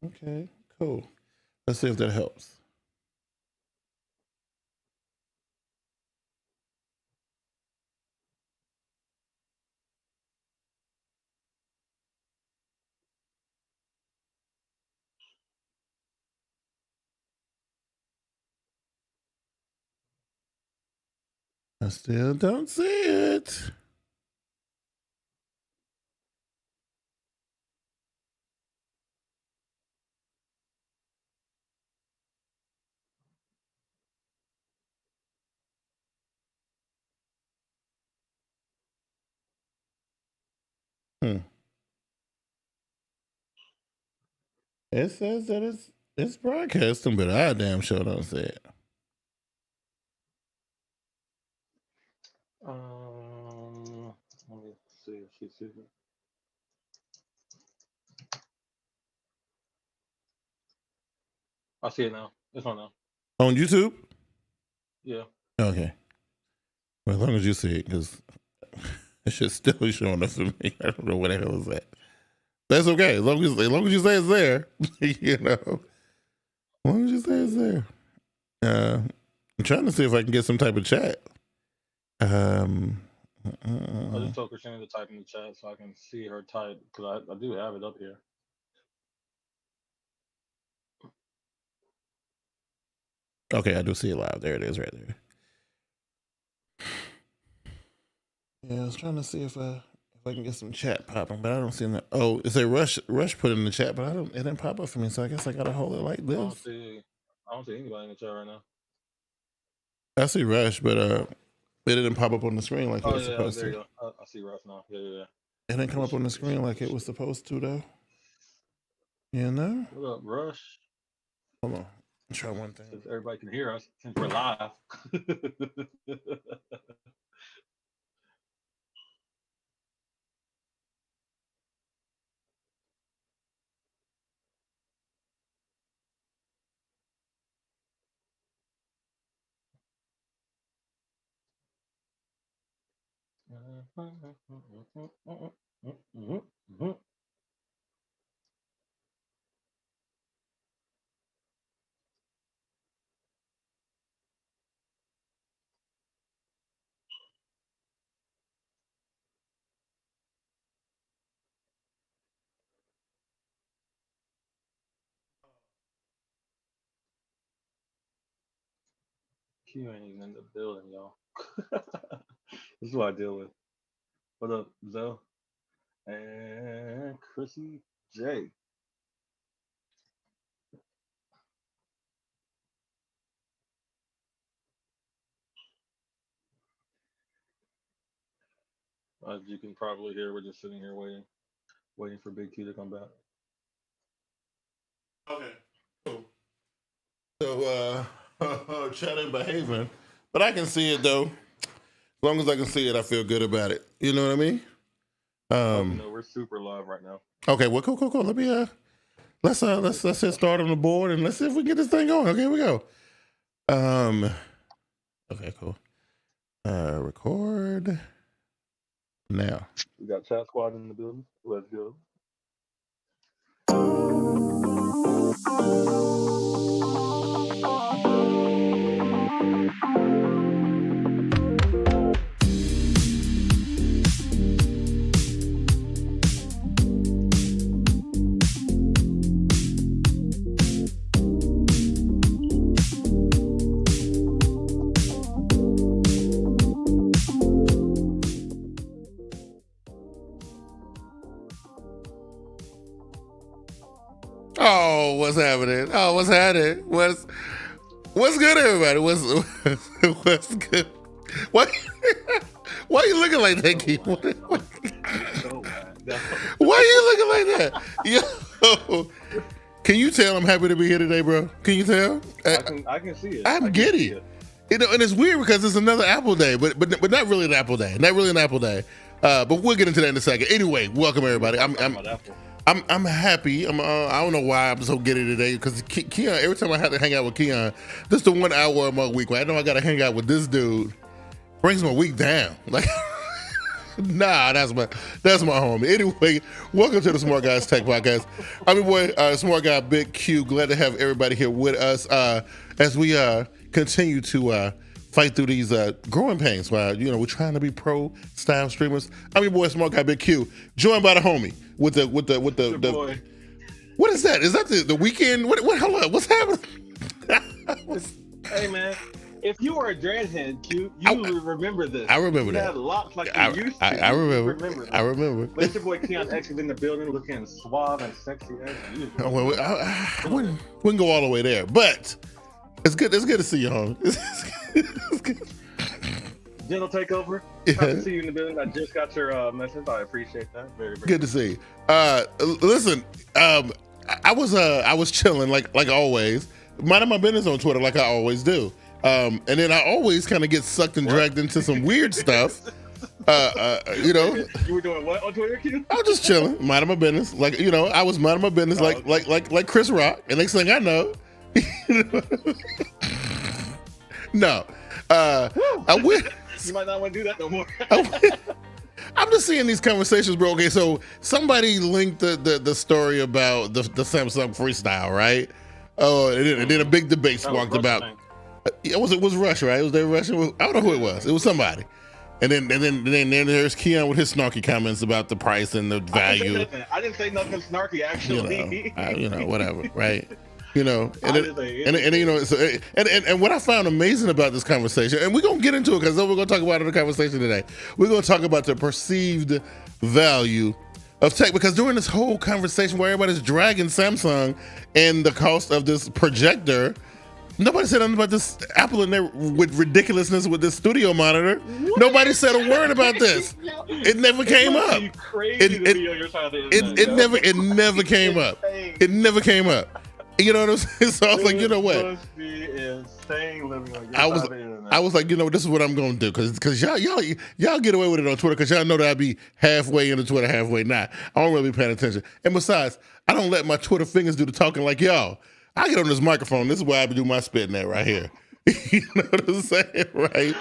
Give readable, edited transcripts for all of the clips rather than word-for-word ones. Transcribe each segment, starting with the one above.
Okay, cool. Let's see if that helps. I still don't see it. Hmm. It says that it's broadcasting, but I damn sure don't see it. Let me see if she sees it. I see it now. It's on now. On YouTube? Yeah. Okay. Well, as long as you see it, because it should still showing up for me. I don't know what the hell is that. That's okay. As long as you say it's there, you know. As long as you say it's there. I'm trying to see if I can get some type of chat. I just told Christina to type in the chat so I can see her type because I do have it up here. Okay, I do see it live. There it is, right there. Yeah, I was trying to see if I can get some chat popping, but I don't see that. Oh, it's a Rush put in the chat, but it didn't pop up for me, so I guess I gotta hold it like this. I don't see anybody in the chat right now. I see Rush, but it didn't pop up on the screen like it was supposed to. You go. I see Rush now. Yeah. It didn't come up on the screen like it was supposed to, though. You know? What up, Rush? Hold on. Let's try one thing. Since everybody can hear us, since we're live. Q ain't even in the building, y'all. This is what I deal with. What up, Zoe? And Chrissy J. As you can probably hear, we're just sitting here waiting for Big Q to come back. Okay, cool. So, chat ain't behaving, but I can see it though. As long as I can see it, I feel good about it. You know what I mean? No, we're super live right now. Okay, well, cool. Let me let's hit start on the board and let's see if we can get this thing going. Okay, here we go. Okay, cool. Record now. We got Chat Squad in the building. Let's go. Oh, what's happening? What's happening? What's good, everybody? What's good? Why are you looking like that, Keith? Why are you looking like that? Yo, can you tell I'm happy to be here today, bro? Can you tell? I can see it. I'm giddy. You know, and it's weird because it's another Apple Day, but not really an Apple Day. Not really an Apple Day. But we'll get into that in a second. Anyway, welcome everybody. I'm happy. I don't know why I'm so giddy today because Keon. Every time I have to hang out with Keon, this is the 1 hour of my week where I know I got to hang out with this dude. Brings my week down. Like Nah, that's my homie. Anyway, welcome to the Smart Guys Tech Podcast. I'm your boy, Smart Guy Big Q. Glad to have everybody here with us as we continue to fight through these growing pains while we're trying to be pro style streamers. I'm your boy, Smart Guy Big Q, joined by the homie with the boy. What is that? Is that the weekend? What? Hold on, what's happening? Hey man. If you were a dreadhead, Q, you would remember this. I remember you that. Had locks like you used to. I remember. I remember. But your boy Keon X is in the building, looking suave and sexy as usual. Oh, well, I wouldn't go all the way there, but it's good. It's good to see you, homie. It's good. Gentle takeover. Yeah. Happy to see you in the building. I just got your message. I appreciate that. Very, very good to see you. Listen, I was chilling like always, minding my business on Twitter like I always do. And then I always kind of get sucked and dragged into some weird stuff. You were doing what on Twitter, Q? I was just chilling, minding my business. Like, I was minding my business like Chris Rock. And next thing I know, no. I went. You might not want to do that no more. I'm just seeing these conversations, bro. Okay, so somebody linked the story about the Samsung Freestyle, right? Oh, and then a big debate sparked about. It was Rush, right? It was David Rush. I don't know who it was. It was somebody. And then there's Keon with his snarky comments about the price and the value. I didn't say nothing snarky, actually. Whatever, right? And what I found amazing about this conversation, and we're gonna get into it because we're gonna talk about it in the conversation today. We're gonna talk about the perceived value of tech, because during this whole conversation where everybody's dragging Samsung and the cost of this projector, nobody said anything about this Apple in there with ridiculousness with this studio monitor. What? Nobody said a word about this. It never came up. It never came up. It never came up. You know what I'm saying? So I was like, you know what? I was like, this is what I'm gonna do, because y'all get away with it on Twitter because y'all know that I be halfway into Twitter, halfway not. I don't really be paying attention. And besides, I don't let my Twitter fingers do the talking like y'all. I get on this microphone. This is where I do my spitting at right here. You know what I'm saying, right?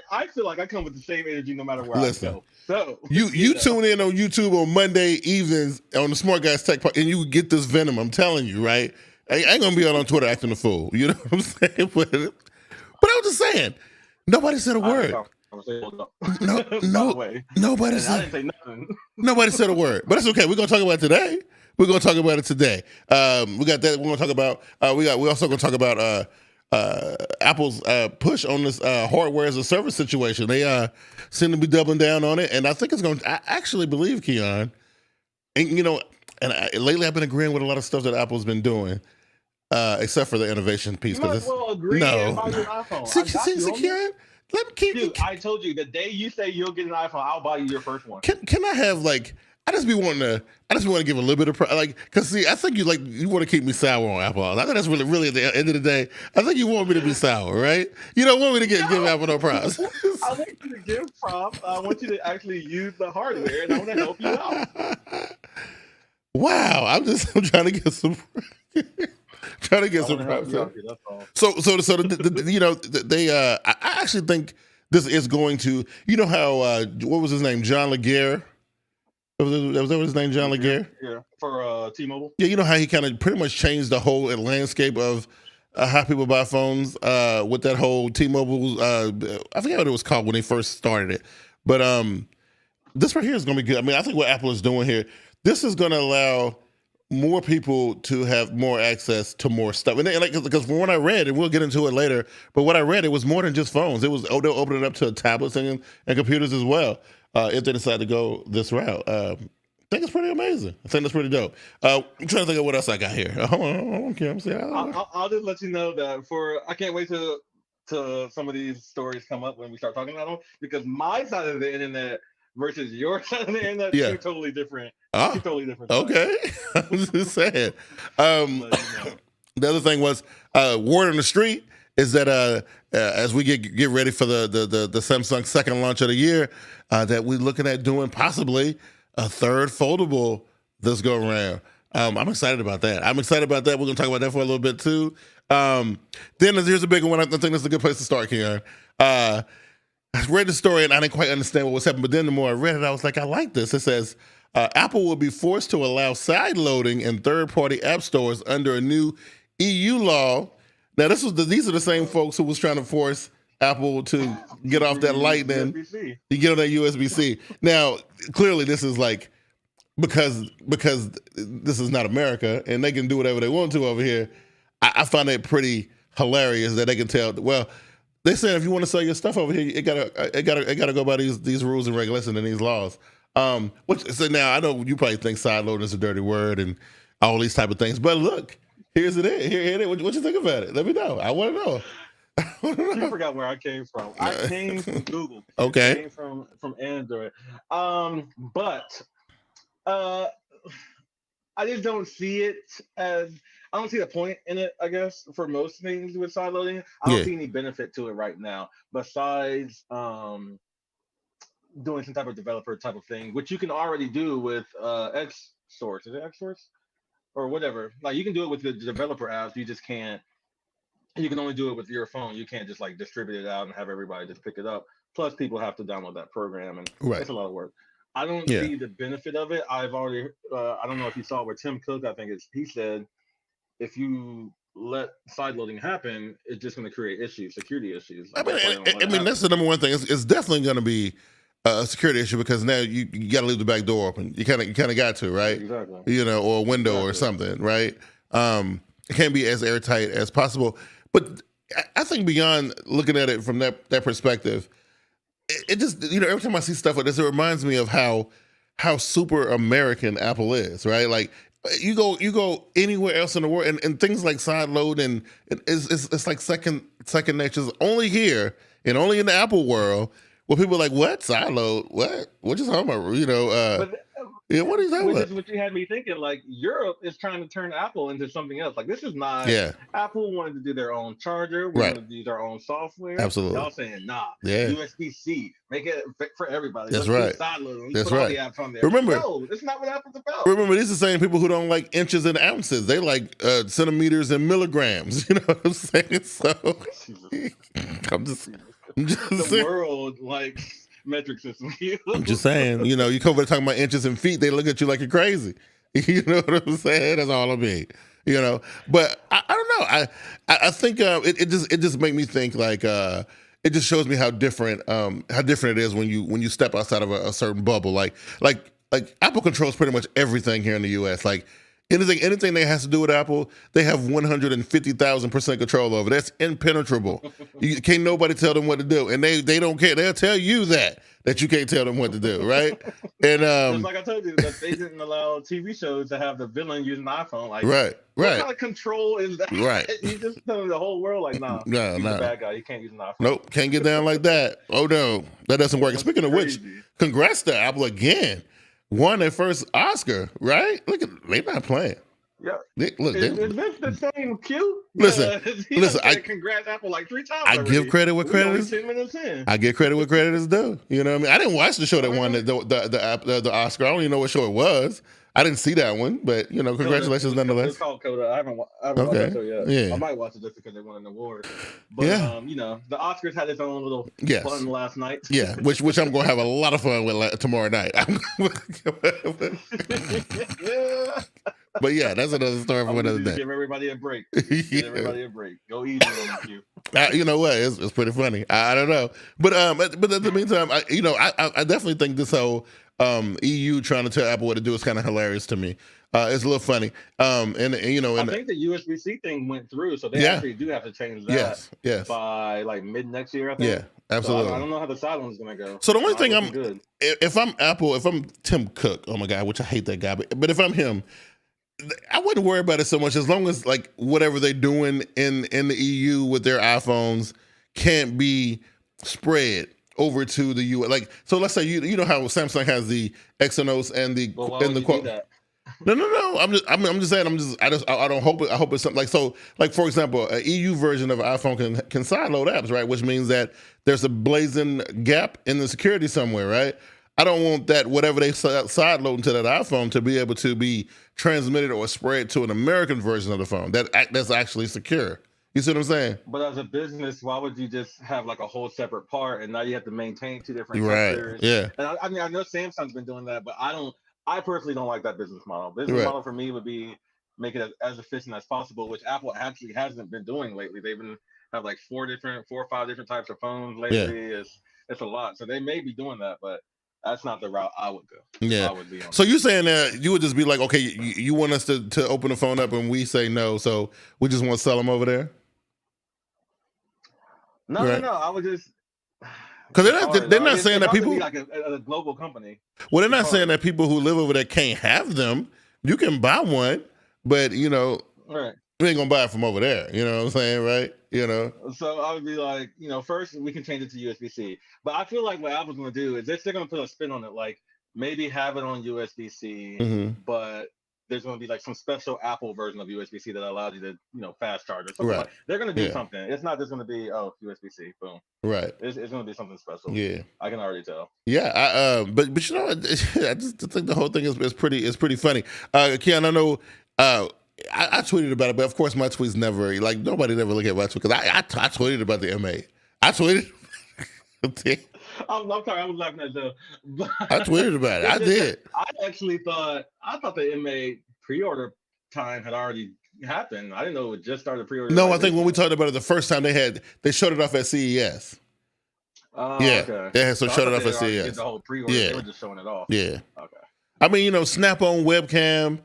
I feel like I come with the same energy no matter where I go. So you tune in on YouTube on Monday evenings on the Smart Guys Tech Podcast, and you get this venom. I'm telling you, right? I ain't gonna be on Twitter acting a fool. You know what I'm saying? But I was just saying, nobody said a word. Nobody said. I didn't say nothing. Nobody said a word. But it's okay. We're gonna talk about it today. We're gonna talk about it today. We got that. We're gonna talk about. We also gonna talk about Apple's push on this hardware as a service situation. They seem to be doubling down on it, and I think it's going. I actually believe, Keon, and lately I've been agreeing with a lot of stuff that Apple's been doing, except for the innovation piece. You might as well agree and buy your iPhone. See, Keon, let me keep. Dude, I told you the day you say you'll get an iPhone, I'll buy you your first one. Can I have I just want to give a little bit of because see, I think you want to keep me sour on Apple. I think that's really at the end of the day, I think you want me to be sour, right? You don't want me to give Apple no props. I want you to give props. I want you to actually use the hardware, and I want to help you out. Wow, I'm trying to get some props. I actually think this is going to, how what was his name, John Laguerre. Was that his name, John Laguerre? Yeah, for T-Mobile. Yeah, you know how he kind of pretty much changed the whole landscape of how people buy phones with that whole T-Mobile. I forget what it was called when they first started it, but this right here is going to be good. I mean, I think what Apple is doing here, this is going to allow more people to have more access to more stuff. And because from what I read, and we'll get into it later, but what I read, it was more than just phones. It was they'll open it up to tablets and computers as well. If they decide to go this route. I think it's pretty amazing. I think that's pretty dope. I'm trying to think of what else I got here. Hold on, Kim. I'll just let you know that I can't wait till some of these stories come up when we start talking about them, because my side of the internet versus your side of the internet is totally different. Totally different. Okay. I'm just saying. The other thing was word on the street is that as we get ready for the Samsung second launch of the year, that we're looking at doing possibly a third foldable this go around. I'm excited about that. We're going to talk about that for a little bit too. Then here's a big one. I think this is a good place to start, Keon. I read the story and I didn't quite understand what was happening. But then the more I read it, I was like, I like this. It says Apple will be forced to allow side loading in third-party app stores under a new EU law. Now, these are the same folks who was trying to force Apple to get off that Lightning. You get on that USB-C. Now, clearly, this is like because this is not America and they can do whatever they want to over here. I find it pretty hilarious that they can tell. Well, they said if you want to sell your stuff over here, it gotta go by these rules and regulations and these laws. So now I know you probably think side loading is a dirty word and all these type of things, but look, here's it. Here, what you think about it? Let me know. I want to know. I forgot where I came from. I came from Google. Okay. I came from Android. But I just don't see it as. I don't see the point in it, I guess, for most things with side loading. I don't see any benefit to it right now, besides doing some type of developer type of thing, which you can already do with Xsource. Is it Xsource? Or whatever. Like you can do it with the developer apps, you just can't. You can only do it with your phone. You can't just like distribute it out and have everybody just pick it up. Plus, people have to download that program, and it's a lot of work. I don't see the benefit of it. I've already. I don't know if you saw where Tim Cook, I think he said, if you let side loading happen, it's just going to create issues, security issues. Like I mean, that's the number one thing. It's definitely going to be a security issue because now you got to leave the back door open. You kind of got to, right? Exactly. Or a window or something, right? It can't be as airtight as possible. But I think beyond looking at it from that perspective, it just every time I see stuff like this, it reminds me of how super American Apple is, right? Like. You go anywhere else in the world, and things like side load and it's like second nature. It's only here and only in the Apple world where people are like, what side load? What you talking about? What are you talking about? What you had me thinking. Like Europe is trying to turn Apple into something else. Like this is not. Yeah. Apple wanted to do their own charger. We wanted to do their own software. Absolutely. Y'all saying nah. Yeah. USB-C. Make it for everybody. That's right. Side load. That's put right. All the apps on there. Remember, no, it's not what Apple's about. Remember, these are the same people who don't like inches and ounces. They like centimeters and milligrams. You know what I'm saying? So I'm just the saying. World like. Metric system. I'm just saying, you come over talking about inches and feet, they look at you like you're crazy. You know what I'm saying? That's all I mean. But I don't know. I think it just make me think like it just shows me how different it is when you step outside of a certain bubble. Like Apple controls pretty much everything here in the US. Like anything that has to do with Apple, they have 150,000% control over. That's impenetrable. You can't nobody tell them what to do, and they don't care. They'll tell you that you can't tell them what to do, right? And just like I told you, that they didn't allow TV shows to have the villain using an iPhone. Like, right. What kind of control is that? Right. You just tell the whole world like, nah, he's a bad guy. You can't use an iPhone. Nope, can't get down like that. Oh no, that doesn't work. And speaking of which, congrats to Apple again. Won their first Oscar, right? Look, they not playing. Yeah. Is this the same cue? Listen. Congrats Apple like 3 times. I give credit where credit is. 10 minutes in. I give credit where credit is due. You know what I mean? I didn't watch the show that won the Oscar. I don't even know what show it was. I didn't see that one, but congratulations nonetheless. It's called Coda. I haven't watched that show yet. Yeah. I might watch it just because they won an award. But the Oscars had its own little fun last night. Yeah, which I'm gonna have a lot of fun with tomorrow night. But yeah, that's another story for another day. Give everybody a break. Give everybody a break. Go easy on you. You know what? It's pretty funny. I don't know, but in the meantime, I definitely think this whole EU trying to tell Apple what to do is kind of hilarious to me. It's a little funny. I think the USB-C thing went through, so they actually do have to change that. Yes. By like mid next year, I think. Yeah, absolutely. So I don't know how the side one's gonna go. So the only thing if I'm Apple, if I'm Tim Cook, oh my God, which I hate that guy, but if I'm him, I wouldn't worry about it so much as long as like whatever they're doing in the EU with their iPhones can't be spread over to the US. Like, so let's say you know how Samsung has the Exynos and the No. I'm just saying. I don't hope it. I hope it's something like so. Like for example, an EU version of iPhone can sideload apps, right? Which means that there's a blazing gap in the security somewhere, right? I don't want that whatever they sideload into that iPhone to be able to be transmitted or spread to an American version of the phone that's actually secure. You see what I'm saying? But as a business, why would you just have like a whole separate part and now you have to maintain two different Right. testers? Yeah. And I mean, I know Samsung's been doing that, but I personally don't like that business model. Business Right. model for me would be make it as efficient as possible, which Apple actually hasn't been doing lately. They've been have like 4 or 5 different types of phones lately. Yeah. It's a lot. So they may be doing that, but that's not the route I would go. Yeah. I would be on. So you're saying that you would just be like, okay, you want us to open the phone up and we say no, so we just want to sell them over there? No, right. no. I would just because they're not saying that people like a global company. Well, they're not saying that people who live over there can't have them. You can buy one, but right. You ain't gonna buy it from over there. You know what I'm saying, right? So I would be like, first we can change it to USB-C, but I feel like what Apple's gonna do is they're gonna put a spin on it, like maybe have it on USB-C, but there's going to be like some special Apple version of USB-C that allows you to, fast charge or something. Right. Like, they're going to do something. It's not just going to be USB-C, boom. Right. It's going to be something special. Yeah. I can already tell. Yeah. But I just think the whole thing is pretty funny. Keon, I know. I tweeted about it, but of course my tweets never nobody never look at my tweet because I tweeted about the M8. I tweeted. I'm sorry, I was laughing at the. I tweeted about it. I did. I actually thought the M8 pre-order time had already happened. I didn't know it just started pre-order. No, I think when we talked about it the first time, they showed it off at CES. Yeah, okay. Yeah, so showed it off at CES. Did the whole pre-order. Yeah, they were just showing it off. Yeah. Okay. I mean, snap-on webcam.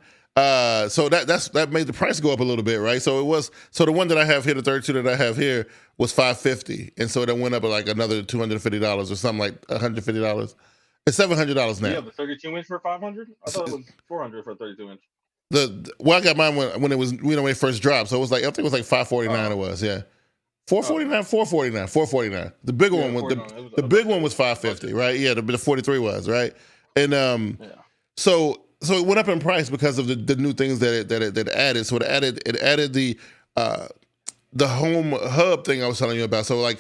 So that made the price go up a little bit, right? So the one that I have here, the 32 that I have here, was $550, and so that went up at another $250 or something like $150. It's $700 now. Yeah, the 32 inch for $500. I thought it was $400 for a 32 inch. I got mine when it was when it first dropped, so it was I think it was $549. It was $449. The bigger one was the big one was $550, right? Yeah, the 43 was right, and so it went up in price because of the new things that it added. So it added the home hub thing I was telling you about. So I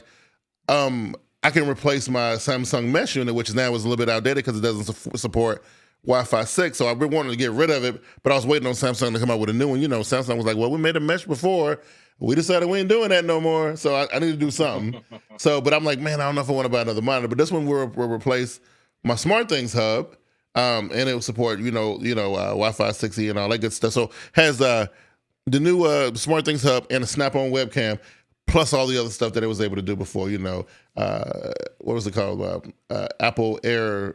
can replace my Samsung mesh unit, which now is a little bit outdated because it doesn't support Wi-Fi 6. So I've been wanting to get rid of it, but I was waiting on Samsung to come out with a new one. Samsung was like, well, we made a mesh before. We decided we ain't doing that no more. So I need to do something. But I'm like, man, I don't know if I want to buy another monitor. But this one will replace my SmartThings hub. And it will support, Wi-Fi 6E and all that good stuff. So has the new SmartThings hub and a snap-on webcam, plus all the other stuff that it was able to do before. What was it called? Apple Air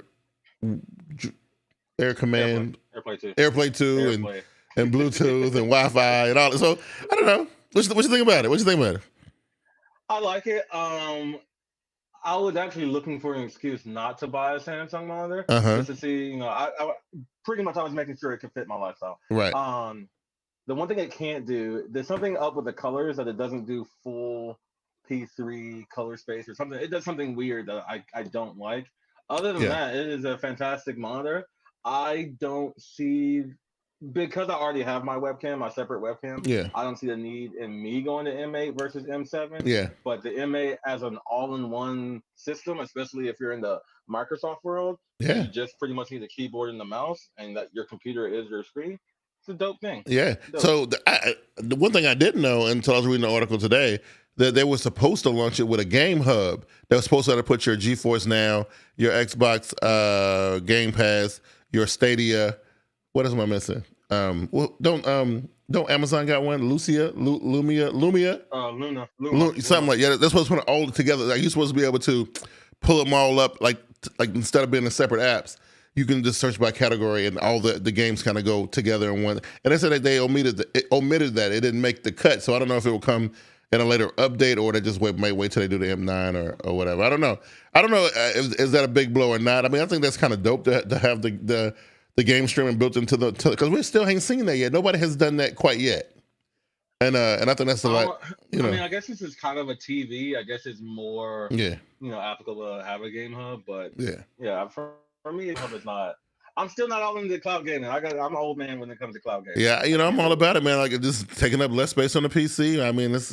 Command, AirPlay 2, and Bluetooth and Wi-Fi and all that. So I don't know. What you think about it? I like it. I was actually looking for an excuse not to buy a Samsung monitor just to see, I pretty much I was making sure it could fit my lifestyle. Right. The one thing it can't do, there's something up with the colors that it doesn't do full P3 color space or something. It does something weird that I don't like. Other than that, it is a fantastic monitor. I don't see, because I already have my separate webcam, I don't see the need in me going to M8 versus M7. Yeah. But the M8 as an all-in-one system, especially if you're in the Microsoft world, you just pretty much need a keyboard and the mouse, and that your computer is your screen. It's a dope thing. Yeah. Dope. So the one thing I didn't know until I was reading the article today, that they were supposed to launch it with a game hub. They were supposed to put your GeForce Now, your Xbox Game Pass, your Stadia. What else am I missing? Don't Amazon got one? Lumia? Luna. Something like they're supposed to put it all together. Like you're supposed to be able to pull them all up, like instead of being in separate apps, you can just search by category and all the games kind of go together in one. And they said that they omitted that. It didn't make the cut. So I don't know if it will come in a later update or they just might wait till they do the M9 or whatever. I don't know. Is that a big blow or not? I mean, I think that's kind of dope to have the game streaming built into because we still ain't seen that yet. Nobody has done that quite yet. And I think that's a lot. I mean, I guess this is kind of a TV. I guess it's more applicable to have a game hub, but for me, it's not. I'm still not all into the cloud gaming. I'm an old man when it comes to cloud gaming. Yeah, I'm all about it, man. Like just taking up less space on the PC. I mean, it's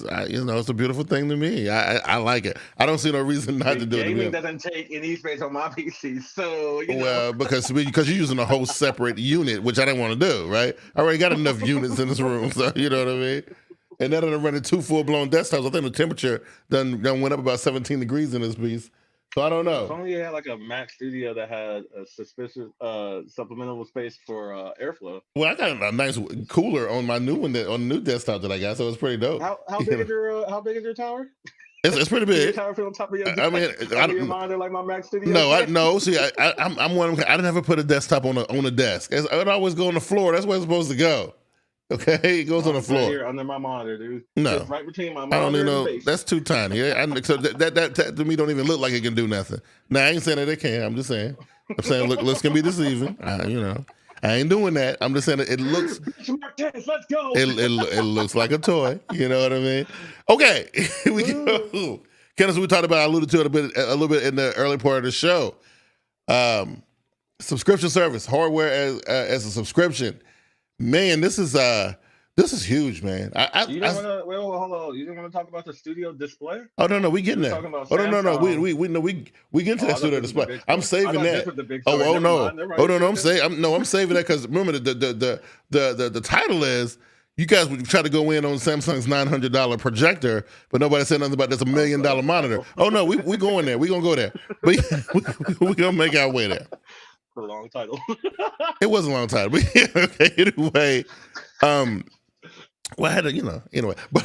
a beautiful thing to me. I like it. I don't see no reason not to do it. Gaming doesn't take any space on my PC, so well, because you're using a whole separate unit, which I didn't want to do. Right? I already got enough units in this room, so you know what I mean. And now that I'm running 2 full-blown desktops, I think the temperature done went up about 17 degrees in this piece. So I don't know. If only you had like a Mac Studio that had a suspicious supplemental space for airflow. Well, I got a nice cooler on my new one, on the new desktop that I got, so it's pretty dope. How big is your tower? It's pretty big. Your tower fit on top of your, your monitor like my Mac Studio? No. See, I'm one. I didn't ever put a desktop on a desk. It always go on the floor. That's where it's supposed to go. Okay, it goes on the floor. Right here under my monitor, dude. No, it's right between my monitor. I don't even know. And the base. That's too tiny. So that to me don't even look like it can do nothing. Now I ain't saying that it can. I'm just saying. I'm saying looks can be deceiving. I ain't doing that. I'm just saying it looks. Let's go. It looks like a toy. You know what I mean? Okay, here we go. Kenneth, we talked about. I alluded to it a little bit in the early part of the show. Subscription service, hardware as a subscription. Man, this is huge, man. You don't want to hold on. You didn't want to talk about the studio display? Oh no, we getting there. Oh no. We get into that studio display. I'm saving that. I'm saving that because remember the title is you guys would try to go in on Samsung's $900 projector, but nobody said nothing about this $1 million monitor. Oh no, we going there. We gonna go there. But we gonna make our way there. A long title. It was a long title, but okay. Anyway, well, I had to, anyway. But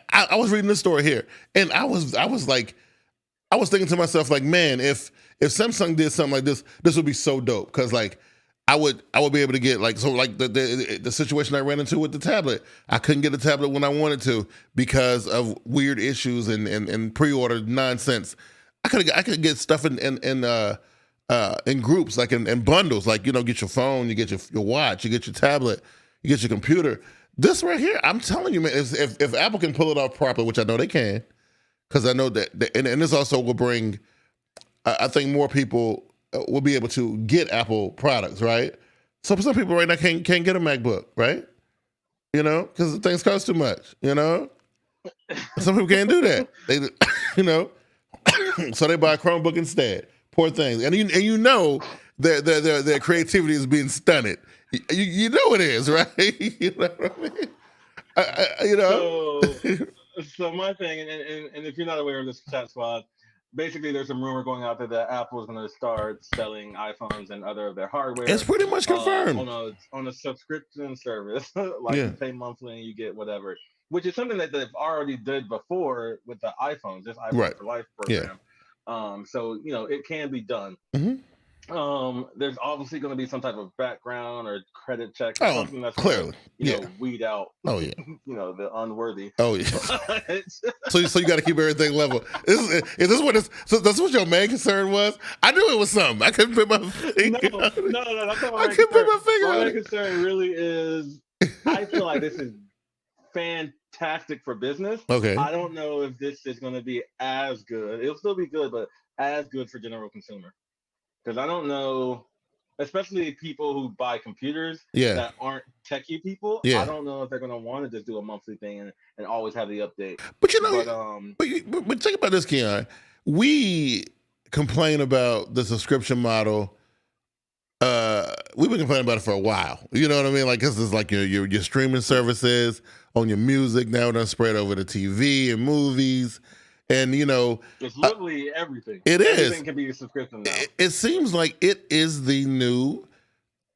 I was reading this story here, and I was thinking to myself, like, man, if Samsung did something like this would be so dope, because like I would be able to get the situation I ran into with the tablet. I couldn't get the tablet when I wanted to because of weird issues and pre-order nonsense. I could get stuff in groups, like in bundles, like, get your phone, you get your watch, you get your tablet, you get your computer. This right here, I'm telling you, man, if Apple can pull it off properly, which I know they can, because I know that, and this also will bring, I think more people will be able to get Apple products, right? So some people right now can't get a MacBook, right? Because the things cost too much, Some people can't do that. So they buy a Chromebook instead. Poor things, and their creativity is being stunted. You know it is, right? You know what I mean? So my thing, and if you're not aware of this chat squad, basically there's some rumor going out there that Apple is going to start selling iPhones and other of their hardware. It's pretty much confirmed on a subscription service, you pay monthly and you get whatever, which is something that they've already did before with the iPhones, this iPhone for Life program. Yeah. So it can be done. Mm-hmm. There's obviously going to be some type of background or credit check or something that's clearly weed out. Oh yeah. The unworthy. Oh yeah. so you got to keep everything level. Is this what is? So that's what your main concern was? I knew it was something. I couldn't put my finger. No. That's not I couldn't put my finger. My main concern really is. I feel like this is fantastic for business. Okay. I don't know if this is going to be as good. It'll still be good, but as good for general consumer. Because I don't know, especially people who buy computers that aren't techie people. I don't know if they're going to want to just do a monthly thing and always have the update. But but think about this, Keon. We complain about the subscription model. We've been complaining about it for a while. You know what I mean? Like, this is like your streaming services on your music now done spread over to TV and movies. And, it's literally everything. Everything can be a subscription now. It seems like it is the new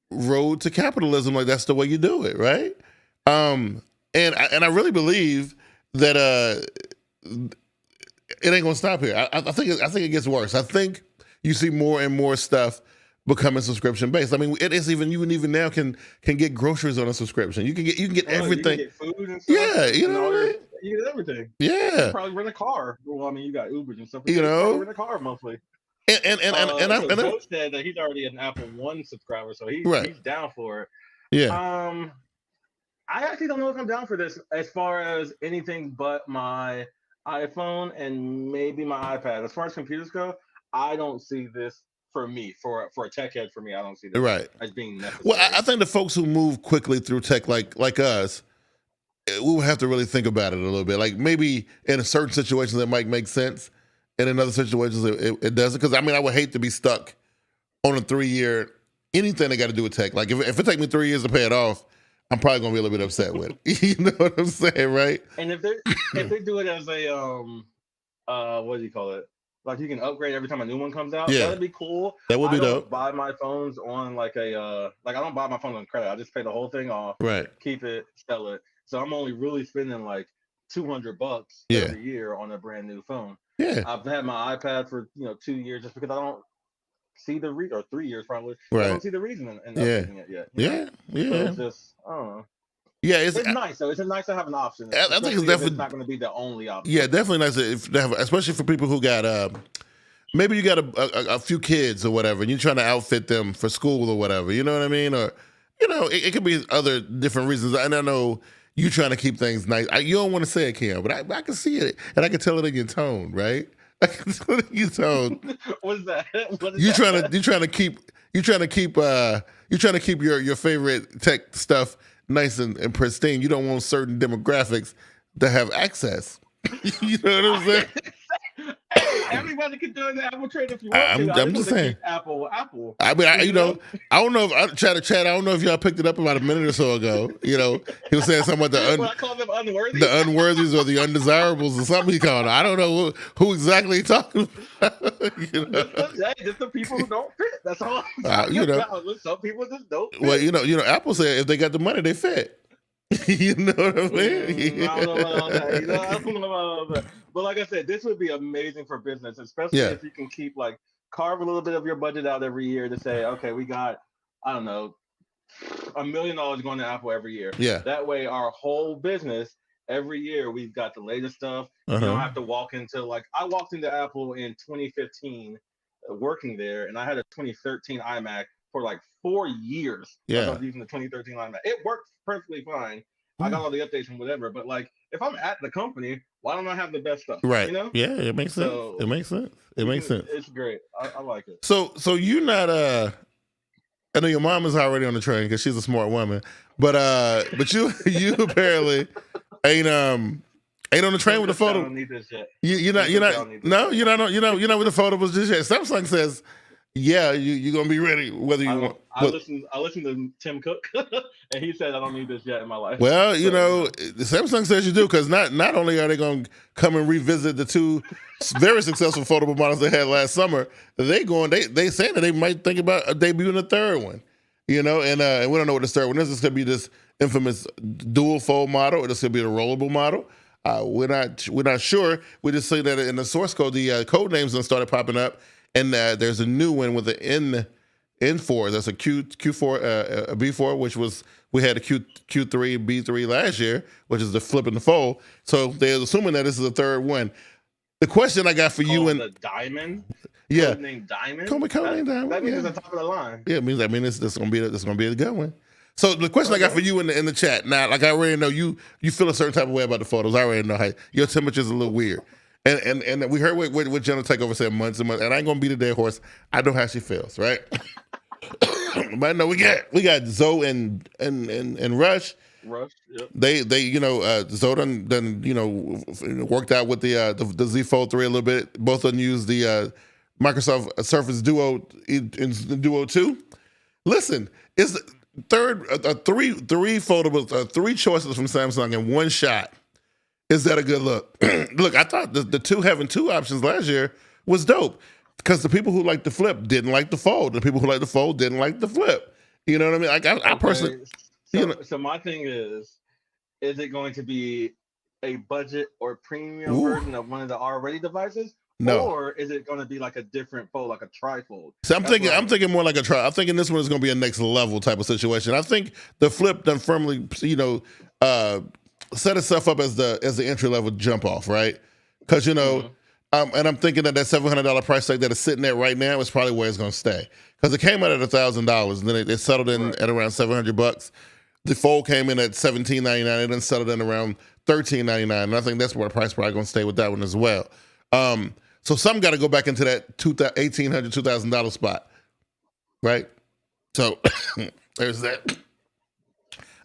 road to capitalism. Like, that's the way you do it, right? And I really believe that it ain't gonna stop here. I think it gets worse. I think you see more and more stuff becoming subscription based. I mean, it is even now can get groceries on a subscription. You can get everything. You can get food and stuff. Yeah, you know what I mean? You get everything. Yeah. You probably rent a car. Well, I mean, you got Ubers and stuff. You know, rent a car monthly. And Joe said that he's already an Apple One subscriber, so he's down for it. Yeah. I actually don't know if I'm down for this as far as anything but my iPhone and maybe my iPad. As far as computers go, I don't see this. For me, for a tech head, for me, I don't see that as being necessary. Well, I think the folks who move quickly through tech, like us, we will have to really think about it a little bit. Like, maybe in a certain situations it might make sense, and in other situations it doesn't. Because I mean, I would hate to be stuck on a 3-year anything that got to do with tech. Like, if it take me 3 years to pay it off, I'm probably gonna be a little bit upset with it. You know what I'm saying, right? And if they do it as a what do you call it? Like you can upgrade every time a new one comes out. Yeah. That'd be cool. That would be dope. I don't buy my phones on like a I don't buy my phone on credit. I just pay the whole thing off. Right. Keep it, sell it. So I'm only really spending like $200 every year on a brand new phone. Yeah. I've had my iPad for 2 years just because I don't see the or 3 years probably. Right. I don't see the reason in updating it yet. Yeah. So it's just I don't know. Yeah, it's nice though. It's nice to have an option. I think it's definitely not going to be the only option. Yeah, definitely nice to have, especially for people who got maybe you got a few kids or whatever, and you're trying to outfit them for school or whatever. You know what I mean? Or it could be other different reasons. And I know you trying to keep things nice. You don't want to say it, Kim, but I can see it, and I can tell it in your tone, right? I can tell it in your tone. What's that? You're trying to keep your favorite tech stuff nice and pristine. You don't want certain demographics to have access. You know what I'm saying? Hey, everybody can join the Apple trade if you want to. I'm just saying. Apple. I mean, I don't know if I chat. I don't know if y'all picked it up about a minute or so ago. He was saying something about I call them unworthy. The unworthies or the undesirables or something he called. I don't know who exactly he talking about. Just the people who don't fit. That's all. Some people just don't fit. Well, Apple said if they got the money, they fit. You know what I mean? I don't know about that. But like I said, this would be amazing for business, especially if you can keep carve a little bit of your budget out every year to say, okay, we got, I don't know, $1 million going to Apple every year. Yeah. That way, our whole business every year we've got the latest stuff. You don't have to walk into I walked into Apple in 2015, working there, and I had a 2013 iMac for 4 years. Yeah. I was using the 2013 iMac. It worked perfectly fine. I got all the updates and whatever, but if I'm at the company, why don't I have the best stuff? Right. Yeah, it makes sense. It makes sense. It's great. I like it. So you're not I know your mom is already on the train because she's a smart woman, but you apparently ain't on the train with the photo. I don't need this yet. You're not with the foldables just yet. Samsung says, yeah, you're gonna be ready whether you want. I listened to Tim Cook, and he said I don't need this yet in my life. Well, Samsung says you do, because not only are they gonna come and revisit the two very successful foldable models they had last summer, they saying that they might think about debuting a third one. And we don't know what the third one is. This could be this infamous dual fold model, or this could be the rollable model. We're not sure. We just see that in the source code, the code names started popping up. And there's a new one with the N4. That's a Q4, a B4, which we had a Q3, B3 last year, which is the flip and the fold. So they're assuming that this is the third one. The question I got for you and the Diamond. Yeah. Codename Diamond. Codename Diamond. That means it's the top of the line. Yeah, it means this gonna be a good one. So the question I got for you in the chat now, I already know you feel a certain type of way about the photos. I already know how your temperature's a little weird. And we heard what General Takeover said months and months, and I ain't gonna beat a dead horse. I know how she feels, right? But no, we got Zoe and Rush. Yep. They Zoe done worked out with the Z Fold 3 a little bit. Both of them used the Microsoft Surface Duo in Duo 2. Listen, it's three foldables, three choices from Samsung in one shot. Is that a good look? Look, I thought the two having two options last year was dope, because the people who like the flip didn't like the fold. The people who like the fold didn't like the flip. You know what I mean? I personally. So my thing is it going to be a budget or premium version of one of the already devices? No. Or is it going to be like a different fold, like a trifold? So I'm thinking more like a tri. I'm thinking this one is going to be a next level type of situation. I think the flip done firmly, set itself up as the entry level jump off, right? Because and I'm thinking that $700 price tag that is sitting there right now is probably where it's going to stay, because it came out at $1,000 and then it settled in at around $700. The fold came in at $17.99 and then settled in around $13.99, and I think that's where the price probably going to stay with that one as well. So some got to go back into that $1,800, $2,000 spot, right? So there's that.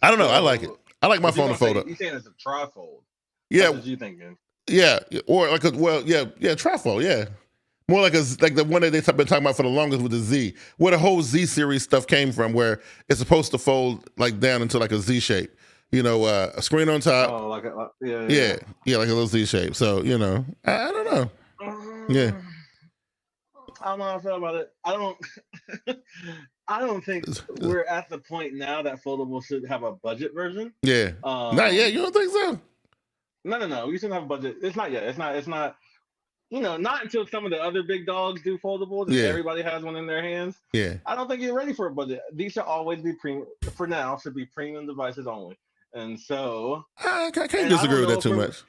I don't know. I like it. I like my phone to fold up. You're saying it's a trifold. Yeah. What you thinking? Yeah. Or trifold, yeah. More like the one that they've been talking about for the longest with the Z, where the whole Z series stuff came from, where it's supposed to fold like down into like a Z shape. A screen on top. Oh, like yeah, like a little Z shape. So I don't know. Yeah. I don't know how I feel about it. I don't think we're at the point now that foldable should have a budget version. Yeah. Not yet. You don't think so? No. We shouldn't have a budget. It's not yet. It's not. Not until some of the other big dogs do foldables and everybody has one in their hands. Yeah. I don't think you're ready for a budget. These should always be for now, should be premium devices only. And so I can't disagree with that too much.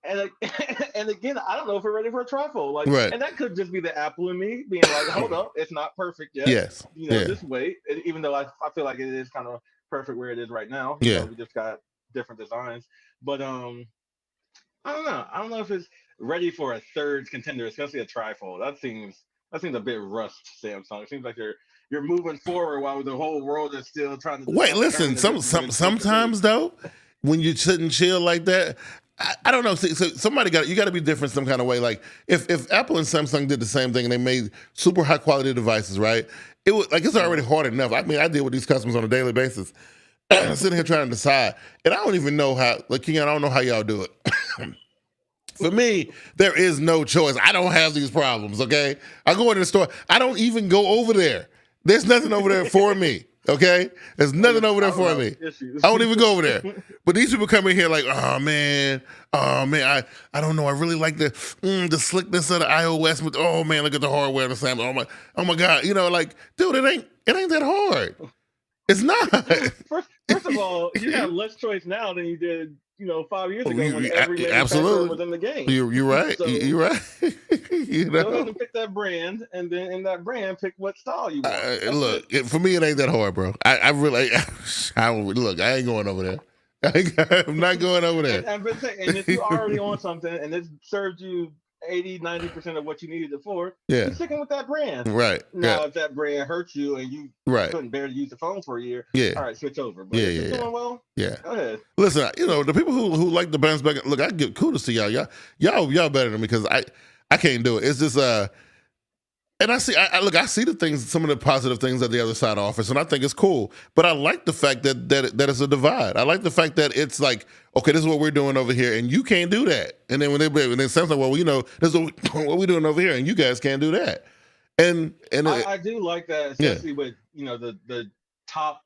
And again, I don't know if we're ready for a trifold. Right. And that could just be the Apple and me being like, hold up, it's not perfect yet. Yes. Just wait. Even though I feel like it is kind of perfect where it is right now. Yeah. We just got different designs. But I don't know. I don't know if it's ready for a third contender, especially a trifold. That seems a bit rushed, Samsung. It seems like you're moving forward while the whole world is still trying to. Wait, listen. Sometimes though, when you sit and chill like that, I don't know. So you got to be different some kind of way. Like if Apple and Samsung did the same thing and they made super high quality devices, right? It was like it's already hard enough. I mean, I deal with these customers on a daily basis. Sitting here trying to decide, and I don't even know how. Like, I don't know how y'all do it. For me, there is no choice. I don't have these problems. Okay, I go into the store. I don't even go over there. There's nothing over there for me. Okay, there's nothing over there for me. I don't even go over there. But these people come in here like, oh man, I don't know. I really like the slickness of the iOS. But oh man, look at the hardware and the Samsung. Oh my God, like, dude, it ain't that hard. It's not. First of all, you have less choice now than you did, 5 years ago when every manufacturer was in the game. You're right. So, you're right. Go ahead and pick that brand, and then in that brand, pick what style you want. Look, for me, it ain't that hard, bro. I really, look, I ain't going over there. I'm not going over there. And if you're already on something and it served you 80-90% of what you needed it for, you're sticking with that brand. Right. Now, if that brand hurts you and you couldn't bear to use the phone for a year, all right, switch over. But if it's doing well, go ahead. Listen, the people who like the bounce back, look, I give kudos to y'all. Y'all better than me because I can't do it. It's just and I see some of the positive things that the other side offers, and I think it's cool. But I like the fact that it's a divide. I like the fact that it's like, okay, this is what we're doing over here, and you can't do that. And then when then Samsung, well, this is what we're doing over here, and you guys can't do that. And I do like that, especially with the top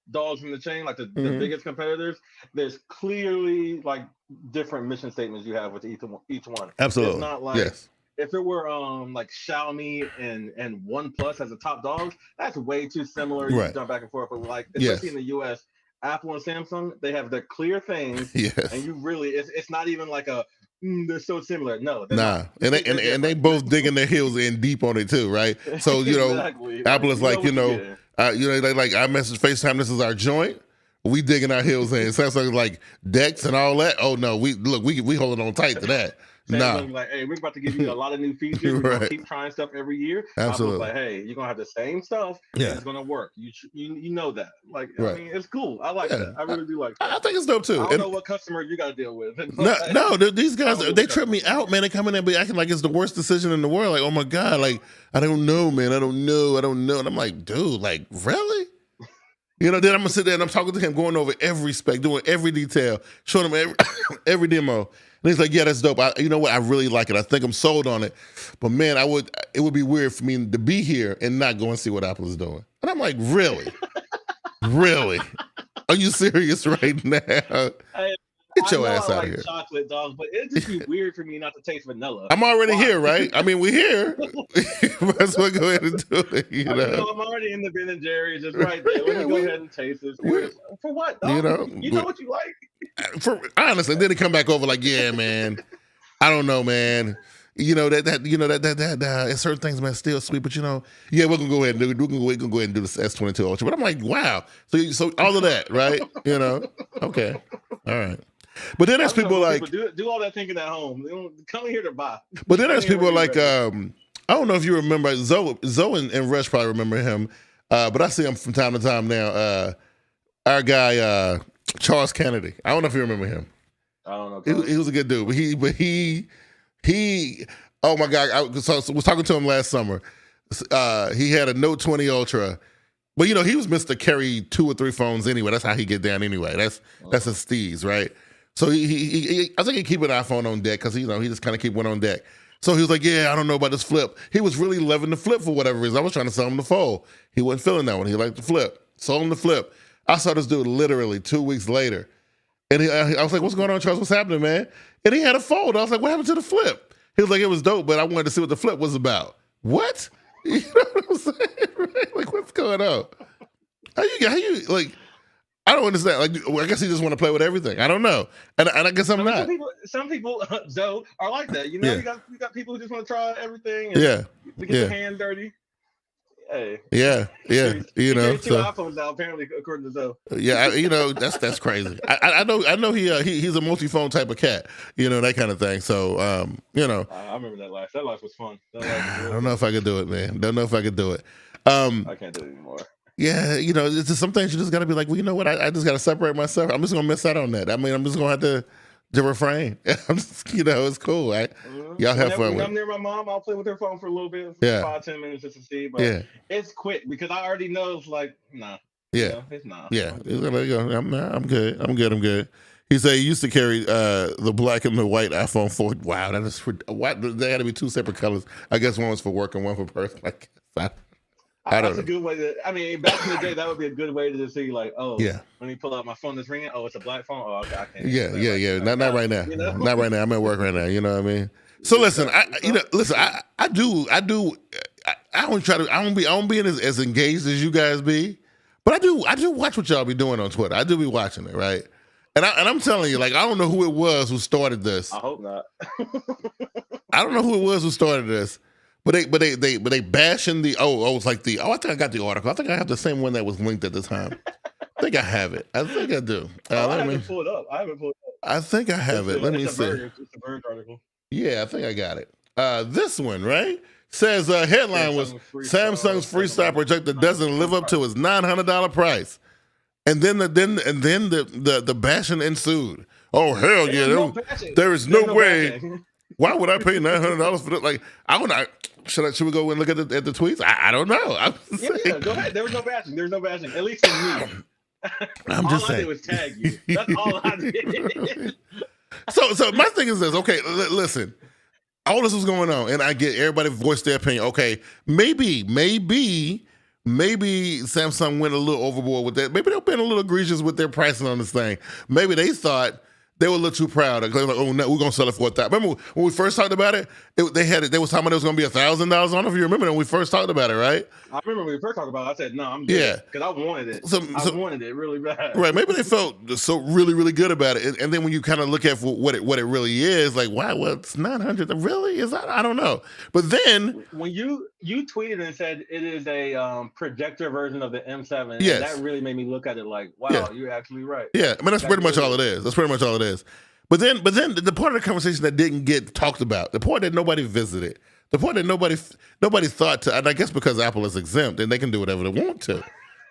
dogs in the chain, like the biggest competitors. There's clearly like different mission statements you have with each one. Absolutely, it's not like if it were like Xiaomi and OnePlus as the top dogs, that's way too similar. You can jump back and forth, but like especially in the US, Apple and Samsung, they have the clear things, and you really it's not even like they're so similar. No, nah, and they both digging their heels in deep on it too, right? So exactly. Apple is like they like I message FaceTime. This is our joint. We digging our heels in. Samsung is like Dex and all that. Oh no, we holding on tight to that. Samsung like, hey, we're about to give you a lot of new features. We're gonna keep trying stuff every year. Absolutely. Like, hey, you're gonna have the same stuff. And it's gonna work. You know that. Like, I mean, it's cool. I like that. I really do like that. I think it's dope too. I don't know what customer you got to deal with. No, these guys they trip me out, man. They come in and be acting like it's the worst decision in the world. Like, oh my God, like I don't know, man. I don't know. And I'm like, dude, like really? Then I'm gonna sit there and I'm talking to him, going over every spec, doing every detail, showing him every demo. And he's like, yeah, that's dope. You know what? I really like it. I think I'm sold on it. But man, it would be weird for me to be here and not go and see what Apple is doing. And I'm like, really? Really? Are you serious right now? Get your ass out of here. Chocolate dogs, but it'd just be weird for me not to taste vanilla. I'm already here, right? I mean, we're here. Might as well go ahead and do it. I'm already in the Ben & Jerry's, just right there. Let me go ahead and taste this. For what? Dog? You know what you like. Honestly, then they come back over like, yeah, man. I don't know, man. That certain things, man, still sweet, but we're gonna go ahead and do it. We're gonna go ahead and do this S22 Ultra. But I'm like, wow. So all of that, right? Okay, all right. But then there's people like do all that thinking at home. They don't come here to buy. But then there's people like I don't know if you remember Zoe and Rush probably remember him, but I see him from time to time now. Our guy Charles Kennedy. I don't know if you remember him. I don't know. He was a good dude, but he Oh my God! I was talking to him last summer. He had a Note 20 Ultra, but he was Mr. Carry 2 or 3 phones anyway. That's how he get down anyway. That's his steez, right? So I think he keep an iPhone on deck because he just kind of keep one on deck. So he was like, yeah, I don't know about this flip. He was really loving the flip for whatever reason. I was trying to sell him the fold. He wasn't feeling that one. He liked the flip. Sold him the flip. I saw this dude literally 2 weeks later. And I was like, what's going on, Charles? What's happening, man? And he had a fold. I was like, what happened to the flip? He was like, it was dope, but I wanted to see what the flip was about. What? You know what I'm saying? Right? Like, what's going on? How you like, I don't understand. Like, I guess he just want to play with everything. I don't know. And I guess I'm not. Some people, Joe, are like that. You got people who just want to try everything. And to get their hand dirty. Hey. Yeah. He carries 2 iPhones now, apparently, according to Zoe. Yeah, that's crazy. I know he's a multi-phone type of cat, that kind of thing. So I remember that life. That life was fun. I don't know if I could do it, man. Don't know if I could do it. I can't do it anymore. Yeah, it's just some things you just got to be like, well, you know what? I just got to separate myself. I'm just gonna miss out on that. I mean, I'm just gonna have to refrain. I'm just, it's cool. Y'all have fun. When I'm near my mom, I'll play with her phone for a little bit, 5-10 minutes just to see. But it's quick because I already know it's like, nah. Yeah, it's nah. Yeah, I'm good. He said he used to carry the black and the white iPhone 4. Wow, that is why they had to be 2 separate colors. I guess one was for work and one for personal. I don't know. That's a good way to. I mean, back in the day, that would be a good way to just see, like, oh, let me pull out my phone that's ringing. Oh, it's a black phone. Oh, okay, I can't. Yeah. Not right now. Not right now. I'm at work right now. You know what I mean? So listen, I don't be as engaged as you guys be, but I do watch what y'all be doing on Twitter. I do be watching it, right? And I'm telling you, like, I don't know who it was who started this. I hope not. I don't know who it was who started this. But they bashing the it's like I think I got the article. I think I have the same one that was linked at the time. I think I have it. I think I do. I haven't pulled it up. I think I have it. Let me see. It's a Verge article. Yeah, I think I got it. This one, right? Says headline was Samsung's Freestyle projector doesn't live up to its $900 price. And then the bashing ensued. Oh hell yeah! There is no way. Bashing. Why would I pay $900 for that? Like, should we go and look at the tweets? I don't know. Yeah, go ahead. There was no bashing. At least for me. I'm just saying. All I did was tag you. That's all I did. So my thing is this. Okay, listen. All this was going on, and I get everybody voiced their opinion. Okay, maybe Samsung went a little overboard with that. Maybe they've been a little egregious with their pricing on this thing. Maybe they thought they were a little too proud. They were like, oh no, we're gonna sell it for $1,000. Remember when we first talked about it? They was talking about it was gonna be $1,000. I don't know if you remember when we first talked about it, right? I remember when we first talked about it. I said no, I'm good. Because I wanted it. I wanted it really bad. Right? Maybe they felt so really, really good about it, and then when you kind of look at what it really is, like, wow, well, it's $900. Really? Is that? I don't know. But then when you tweeted and said it is a projector version of the M7, yes. that really made me look at it like, wow, you're actually right. Yeah, I mean that's pretty much all it is. That's pretty much all it is. But then the part of the conversation that didn't get talked about, the part that nobody visited, the part that nobody thought to, and I guess because Apple is exempt and they can do whatever they want to,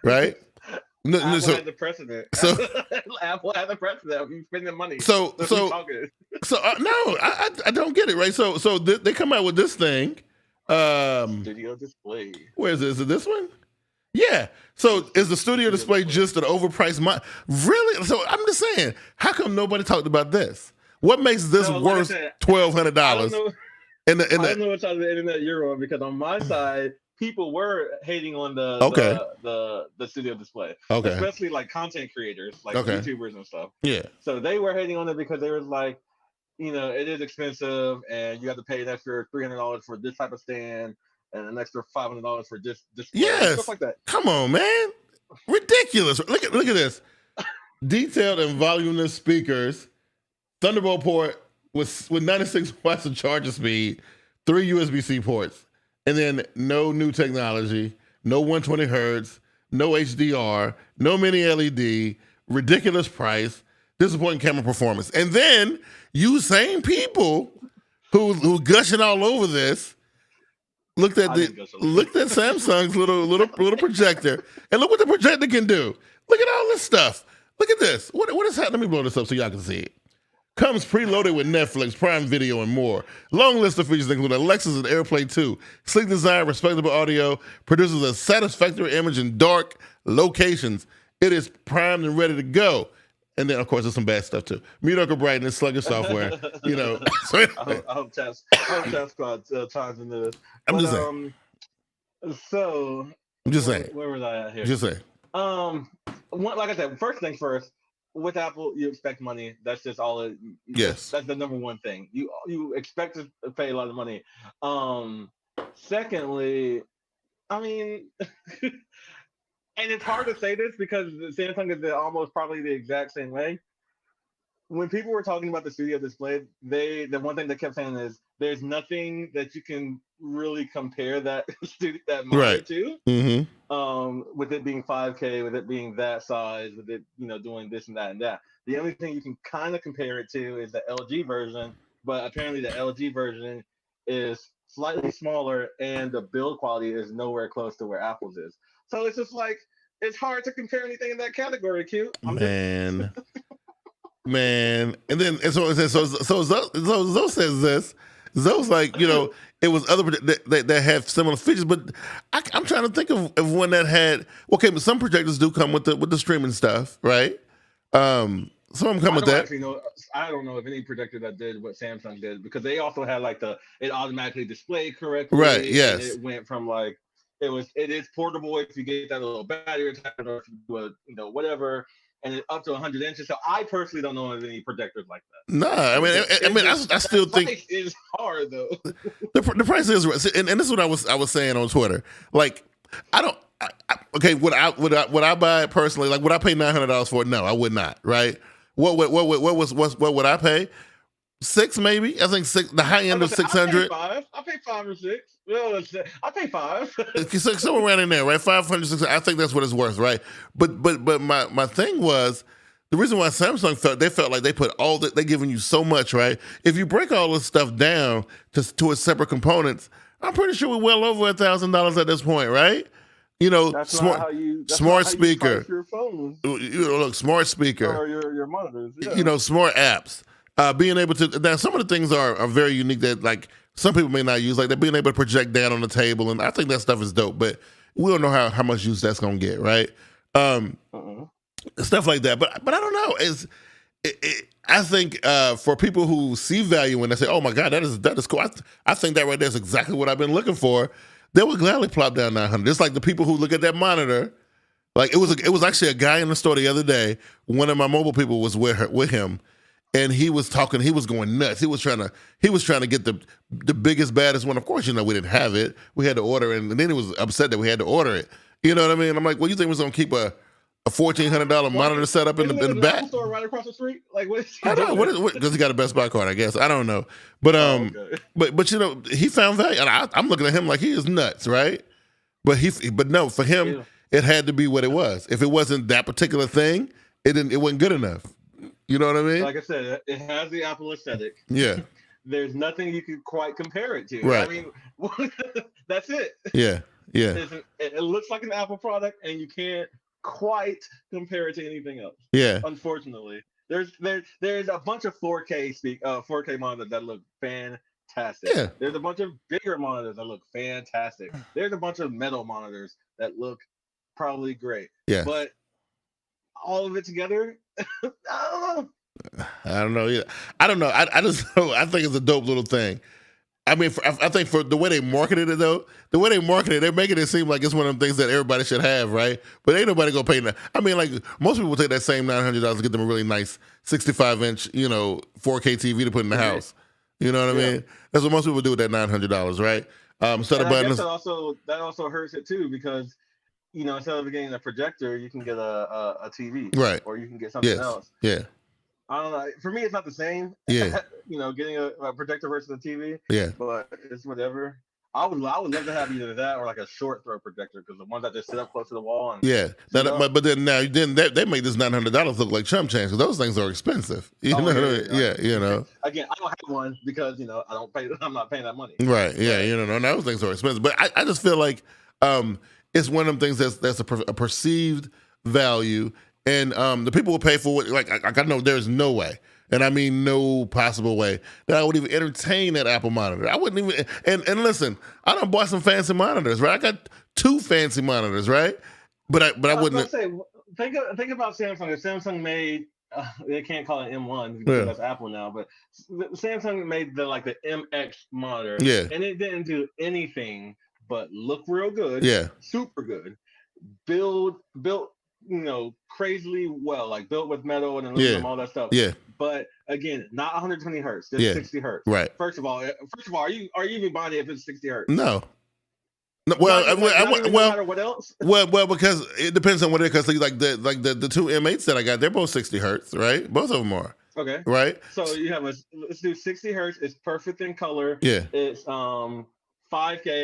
right? Apple had the precedent. So Apple had the precedent. You spending money. No, I don't get it, right? So they come out with this thing. Studio display. Where is it? Is it this one? Yeah. So is the studio display just an overpriced really? So I'm just saying, how come nobody talked about this? What makes this worth $1,200? I don't know what side of the internet you're on, because on my side, people were hating on the studio display. Okay. Especially like content creators, like YouTubers and stuff. Yeah. So they were hating on it because they were like, it is expensive and you have to pay an extra $300 for this type of stand and an extra $500 for this stuff like that. Come on, man. Ridiculous. Look at this. Detailed and voluminous speakers, Thunderbolt port with 96 watts of charger speed, 3 USB-C ports, and then no new technology, no 120 hertz, no HDR, no mini LED, ridiculous price, disappointing camera performance. And then you same people who gushing all over this looked at Samsung's little projector, and look what the projector can do. Look at all this stuff. Look at this. What is happening? Let me blow this up so y'all can see it. Comes preloaded with Netflix, Prime Video, and more. Long list of features include Alexa's and AirPlay 2. Sleek design, respectable audio, produces a satisfactory image in dark locations. It is primed and ready to go. And then, of course, there's some bad stuff, too. Mediocre brightness, sluggish software, you know. So, I hope Chat Squad chimes into this. I'm just saying. I'm just saying. Where was I at here? Just saying. Like I said, first things first, with Apple, you expect money. That's just all it. Yes. That's the number one thing. You expect to pay a lot of money. Secondly, I mean, and it's hard to say this because Samsung is almost probably the exact same way. When people were talking about the studio display, the one thing they kept saying is there's nothing that you can really compare that monitor to. Mm-hmm. With it being 5K, with it being that size, with it doing this and that and that. The only thing you can kind of compare it to is the LG version, but apparently the LG version is slightly smaller and the build quality is nowhere close to where Apple's is. So it's just like it's hard to compare anything in that category, Q. Man, and so Zoe says this. Zoe's like, it was other that have similar features, but I'm trying to think of one that had. Okay, but some projectors do come with the streaming stuff, right? Some of them come with that. I don't know if any projector that did what Samsung did because they also had it automatically displayed correctly. Right. Yes. It went from it is portable if you get that little battery attachment or if you do whatever. And it's up to 100 inches. So I personally don't know of any projectors like that. No, I still think it's hard though. The price is right, and this is what I was saying on Twitter. Like, would I buy it personally? Like, would I pay $900 for it? No, I would not. Right? What would I pay? $600 maybe. I think $600. The high end of $600. I pay $5 or $6. Well, I pay $5. Somewhere around in there, right? $500, $600. I think that's what it's worth, right? But my thing was the reason why Samsung felt like they put all that they're giving you so much, right? If you break all this stuff down to its separate components, I'm pretty sure we're well over $1,000 at this point, right? That's smart speaker. Your phone. Look, smart speaker. Or your monitors. Yeah. Smart apps. Being able to now, some of the things are very unique that like some people may not use, like they're being able to project down on the table, and I think that stuff is dope. But we don't know how much use that's gonna get, right? Stuff like that. But I don't know. I think for people who see value and they say, "Oh my God, that is cool," I think that right there is exactly what I've been looking for. They would gladly plop down $900. It's like the people who look at that monitor. Like it was actually a guy in the store the other day. One of my mobile people was with him. And he was going nuts. He was trying to get the biggest, baddest one. Of course, we didn't have it. We had to order it, and then he was upset that we had to order it. You know what I mean? I'm like, well, you think we're gonna keep a $1,400 monitor set up in the back? Store right across the street? Like what? I don't know. Because he got a Best Buy card, I guess. I don't know. But okay. but he found value, and I'm looking at him like he is nuts, right? But no, for him, it had to be what it was. If it wasn't that particular thing, it wasn't good enough. You know what I mean? Like I said, it has the Apple aesthetic. Yeah. There's nothing you can quite compare it to. Right. I mean, that's it. Yeah. Yeah. It looks like an Apple product, and you can't quite compare it to anything else. Yeah. Unfortunately, there's a bunch of 4K monitors that look fantastic. Yeah. There's a bunch of bigger monitors that look fantastic. There's a bunch of metal monitors that look probably great. Yeah. But all of it together, I don't know either. I don't know. I just know. I think it's a dope little thing. I mean, I think for the way they marketed it, though, they're making it seem like it's one of them things that everybody should have, right? But ain't nobody gonna pay that. I mean, like most people take that same $900 to get them a really nice 65-inch, 4K TV to put in the house. You know what I mean? That's what most people do with that $900, right? Instead of buying that also hurts it too because instead of getting a projector, you can get a TV, right? Or you can get something else. Yeah. I don't know. For me, it's not the same. Yeah. Getting a projector versus a TV. Yeah. But it's whatever. I would love to have either that or like a short throw projector because the ones that just sit up close to the wall. And, but then they make this $900 look like chump change because those things are expensive. You know what I mean? Yeah. Again, I don't have one because I'm not paying that money. Right. Yeah. Those things are expensive. But I just feel like it's one of them things that's a perceived value. And the people will pay for it. Like I know there's no way, and I mean no possible way, that I would even entertain that Apple monitor. I wouldn't even. And listen, I done bought some fancy monitors, right? I got 2 fancy monitors, right? But I wouldn't say. Think about Samsung. If Samsung made, they can't call it M1 because that's Apple now, but Samsung made the MX monitor, and it didn't do anything but look real good, super good, built crazily well, like built with metal and aluminum, all that stuff. But again, not 120 hertz, just 60 hertz. Right. First of all, are you even buying it if it's 60 hertz? No. No, well, no matter what else. Well, because it depends on what it is. Because the 2 M8s that I got, they're both 60 hertz, right? Both of them are. Okay. Right. So you have let's do 60 hertz. It's perfect in color. Yeah. It's 5K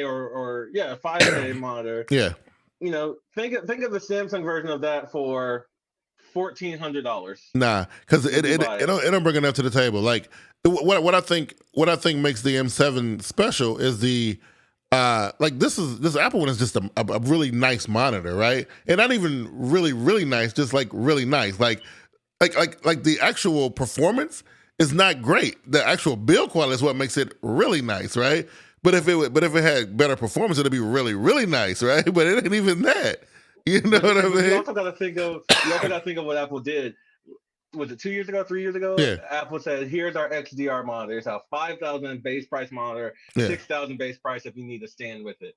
or 5K monitor. Yeah. Think of the Samsung version of that for $1,400. Nah, because it don't bring enough to the table. Like what I think makes the M7 special is the this Apple one is just a really nice monitor, right? And not even really, really nice, just really nice. Like the actual performance is not great. The actual build quality is what makes it really nice, right? But if it had better performance, it'd be really, really nice, right? But it ain't even that. You know what I mean? You also got to think of what Apple did. Was it 2 years ago, 3 years ago? Yeah. Apple said, here's our XDR monitor. It's a $5,000 base price monitor, $6,000 base price if you need to stand with it.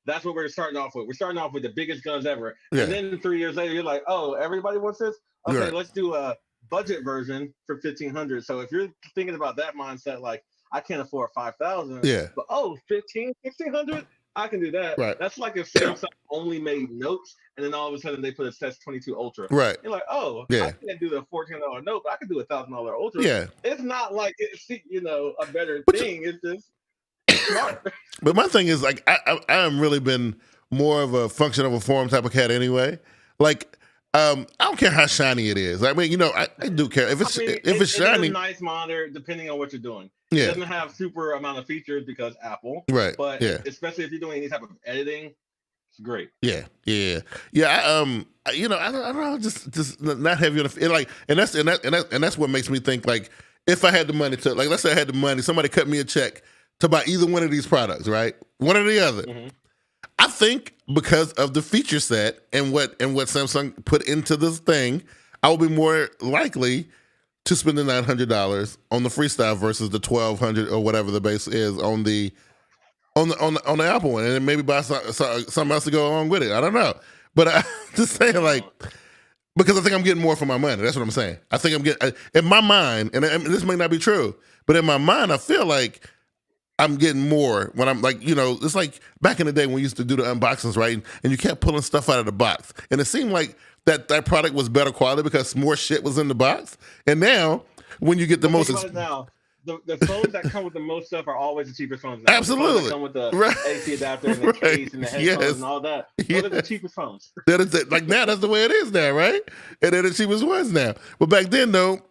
That's what we're starting off with. We're starting off with the biggest guns ever. Yeah. And then 3 years later, you're like, oh, everybody wants this? Okay, let's do a budget version for $1,500. So if you're thinking about that mindset, like, I can't afford $5,000. But $1,600, I can do that. Right. That's like if Samsung only made notes and then all of a sudden they put a S22 Ultra. Right. You're like, I can't do the $1,400 note, but I can do a $1,000 Ultra. Yeah. It's not like it's a better thing. It's just smart. But my thing is I am really been more of a function of a form type of cat anyway. Like I don't care how shiny it is. I mean, I do care if it's shiny. It's a nice monitor depending on what you're doing. It doesn't have super amount of features because Apple. Right. But especially if you're doing any type of editing, it's great. Yeah. I don't know, just not heavy on the and that's what makes me think if I had the money to let's say I had the money, somebody cut me a check to buy either one of these products, right? One or the other. Mm-hmm. I think because of the feature set and what Samsung put into this thing, I will be more likely to spend the $900 on the Freestyle versus the $1,200 or whatever the base is on the Apple one, and then maybe buy something else to go along with it. I don't know, but I'm just saying because I think I'm getting more for my money. That's what I'm saying. I think I'm getting in my mind, and this may not be true, but in my mind, I feel like I'm getting more when I'm it's like back in the day when we used to do the unboxings, right? And you kept pulling stuff out of the box, and it seemed like that product was better quality because more shit was in the box. And now, when you get the most, now the phones that come with the most stuff are always the cheapest phones. Now. Absolutely, the phones that come with the AC adapter and the case and the headphones and all that. Those are the cheapest phones. That is it. Now that's the way it is now, right? And they're the cheapest ones now. But back then, though,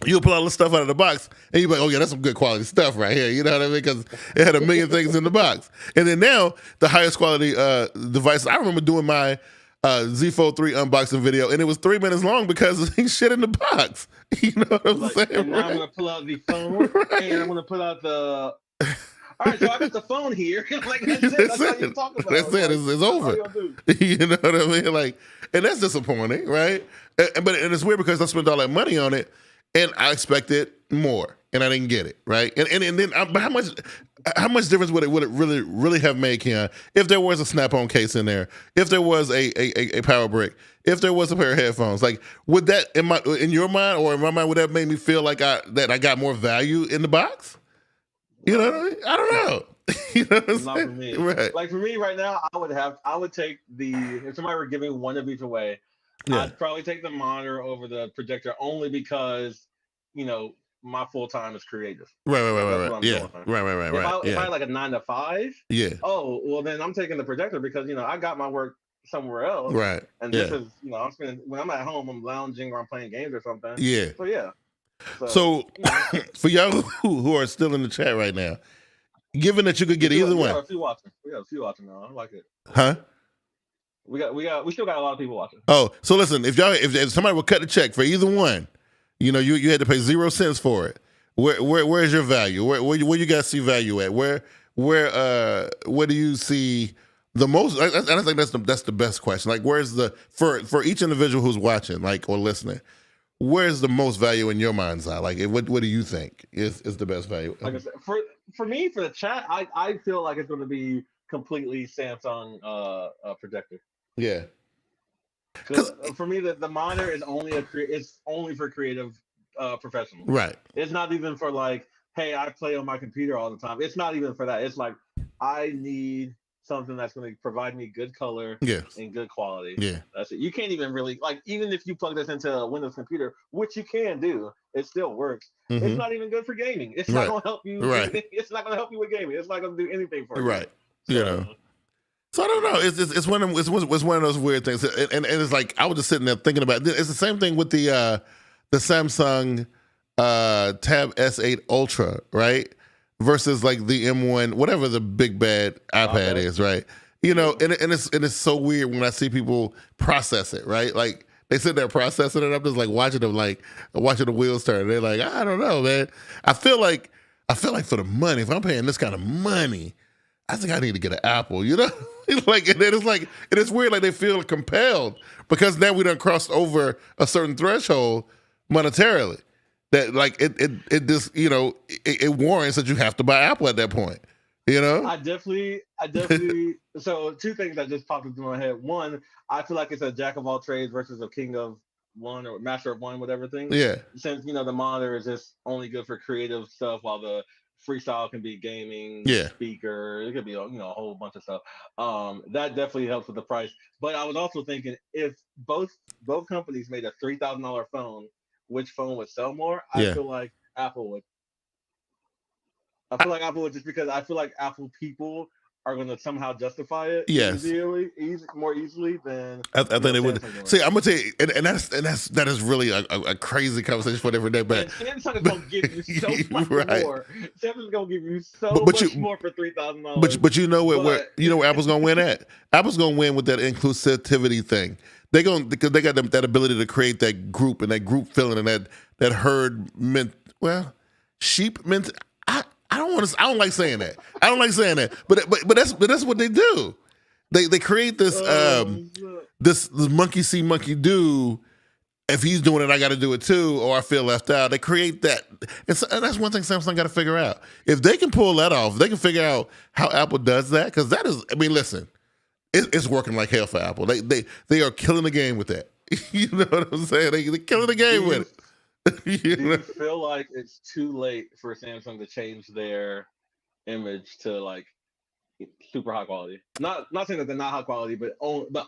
you'll pull all the stuff out of the box, and you're like, oh, yeah, that's some good quality stuff right here. You know what I mean? Because it had a million things in the box. And then now, the highest quality devices, I remember doing my Z Fold 3 unboxing video, and it was 3 minutes long because there's shit in the box. You know what I'm saying? And now I'm going to pull out the phone, and I'm going to pull out the... All right, so I got the phone here. That's all you're talking about. That's it. It's over. You know what I mean? And that's disappointing, right? And it's weird because I spent all that money on it, and I expected more, and I didn't get it, right? And then, but how much difference would it really have made, Keon, if there was a snap-on case in there, if there was a power brick, if there was a pair of headphones? Would that in your mind or in my mind would that make me feel like I got more value in the box? You know what I mean? I don't know. You know what I'm Not saying? for me. Right. For me right now, I would take if somebody were giving one of each away, I'd probably take the monitor over the projector only because, my full time is creative. Right. Yeah. Right. If I had a 9 to 5, oh, well then I'm taking the projector because I got my work somewhere else. Right. And this is I'm spending when I'm at home, I'm lounging or I'm playing games or something. Yeah. So yeah. So for y'all who are still in the chat right now, given that you could get either one. We have a few watching now. I like it. Huh? We still got a lot of people watching. Oh, so listen, if somebody would cut the check for either one, you had to pay 0 cents for it. Where's your value? Where you guys see value at? Where do you see the most? I think that's the best question. Like, where's for each individual who's watching, like, or listening, where's the most value in your mind's eye? Like, what do you think is the best value? Like I said, for me, for the chat, I feel like it's going to be completely Samsung projector. Yeah. Because for me, the monitor is only for creative professionals. Right. It's not even for like, hey, I play on my computer all the time. It's not even for that. It's like, I need something that's going to provide me good color and good quality. Yeah. That's it. You can't even really, like, even if you plug this into a Windows computer, which you can do, it still works. Mm-hmm. It's not even good for gaming. It's not going to help you. Right. It's not going to help you with gaming. It's not going to do anything for you. Right. So, So I don't know. It's one of those weird things, and it's like I was just sitting there thinking about it. It's the same thing with the Samsung Tab S8 Ultra, right? Versus like the M1, whatever the big bad iPad is, right? And it's so weird when I see people process it, right? Like they sit there processing it. I'm just like watching them, like watching the wheels turn. They're like, I don't know, man. I feel like for the money, if I'm paying this kind of money, I think I need to get an Apple, like, and then it's weird, like they feel compelled because now we done crossed over a certain threshold monetarily that like it just it warrants that you have to buy Apple at that point. I definitely. So two things that just popped into my head. One, I feel like it's a jack of all trades versus a king of one or master of one, whatever thing. Yeah. Since the monitor is just only good for creative stuff, while the freestyle can be gaming, speaker. It could be a whole bunch of stuff. That definitely helps with the price. But I was also thinking if both companies made a $3,000 phone, which phone would sell more? I feel like Apple would. I feel like Apple would, just because I feel like Apple people are going to somehow justify it more easily than I think they would. See, I'm gonna tell you, and that is really a crazy conversation for a different day. But Samsung is gonna give you so much more. Samsung's gonna give you so much more for $3,000. But you know what Apple's gonna win at? Apple's gonna win with that inclusivity thing. Because they got that ability to create that group and that group feeling and that herd sheep ment. I don't like saying that. But that's what they do. They create this this monkey see monkey do. If he's doing it, I got to do it too, or I feel left out. They create that, and that's one thing Samsung got to figure out. If they can pull that off, they can figure out how Apple does that. Because that is, listen, it's working like hell for Apple. They are killing the game with that. You know what I'm saying? They're killing the game with it. Do you feel like it's too late for Samsung to change their image to like super high quality? Not saying that they're not high quality, but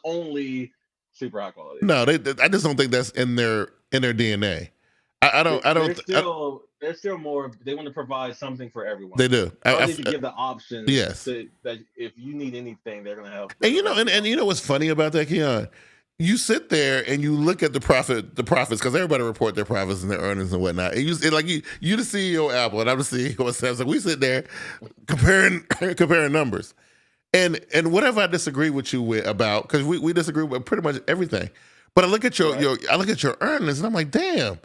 only super high quality. No, I just don't think that's in their DNA. I don't. They're still more. They want to provide something for everyone. They do. I need to give the option. Yes. That if you need anything, they're gonna help. And you know what's funny about that, Keon? You sit there and you look at the profits, because everybody report their profits and their earnings and whatnot. And you the CEO of Apple and I'm the CEO of Samsung. We sit there comparing numbers, and whatever I disagree with you about, because we disagree with pretty much everything. But I look at your earnings and I'm like, damn,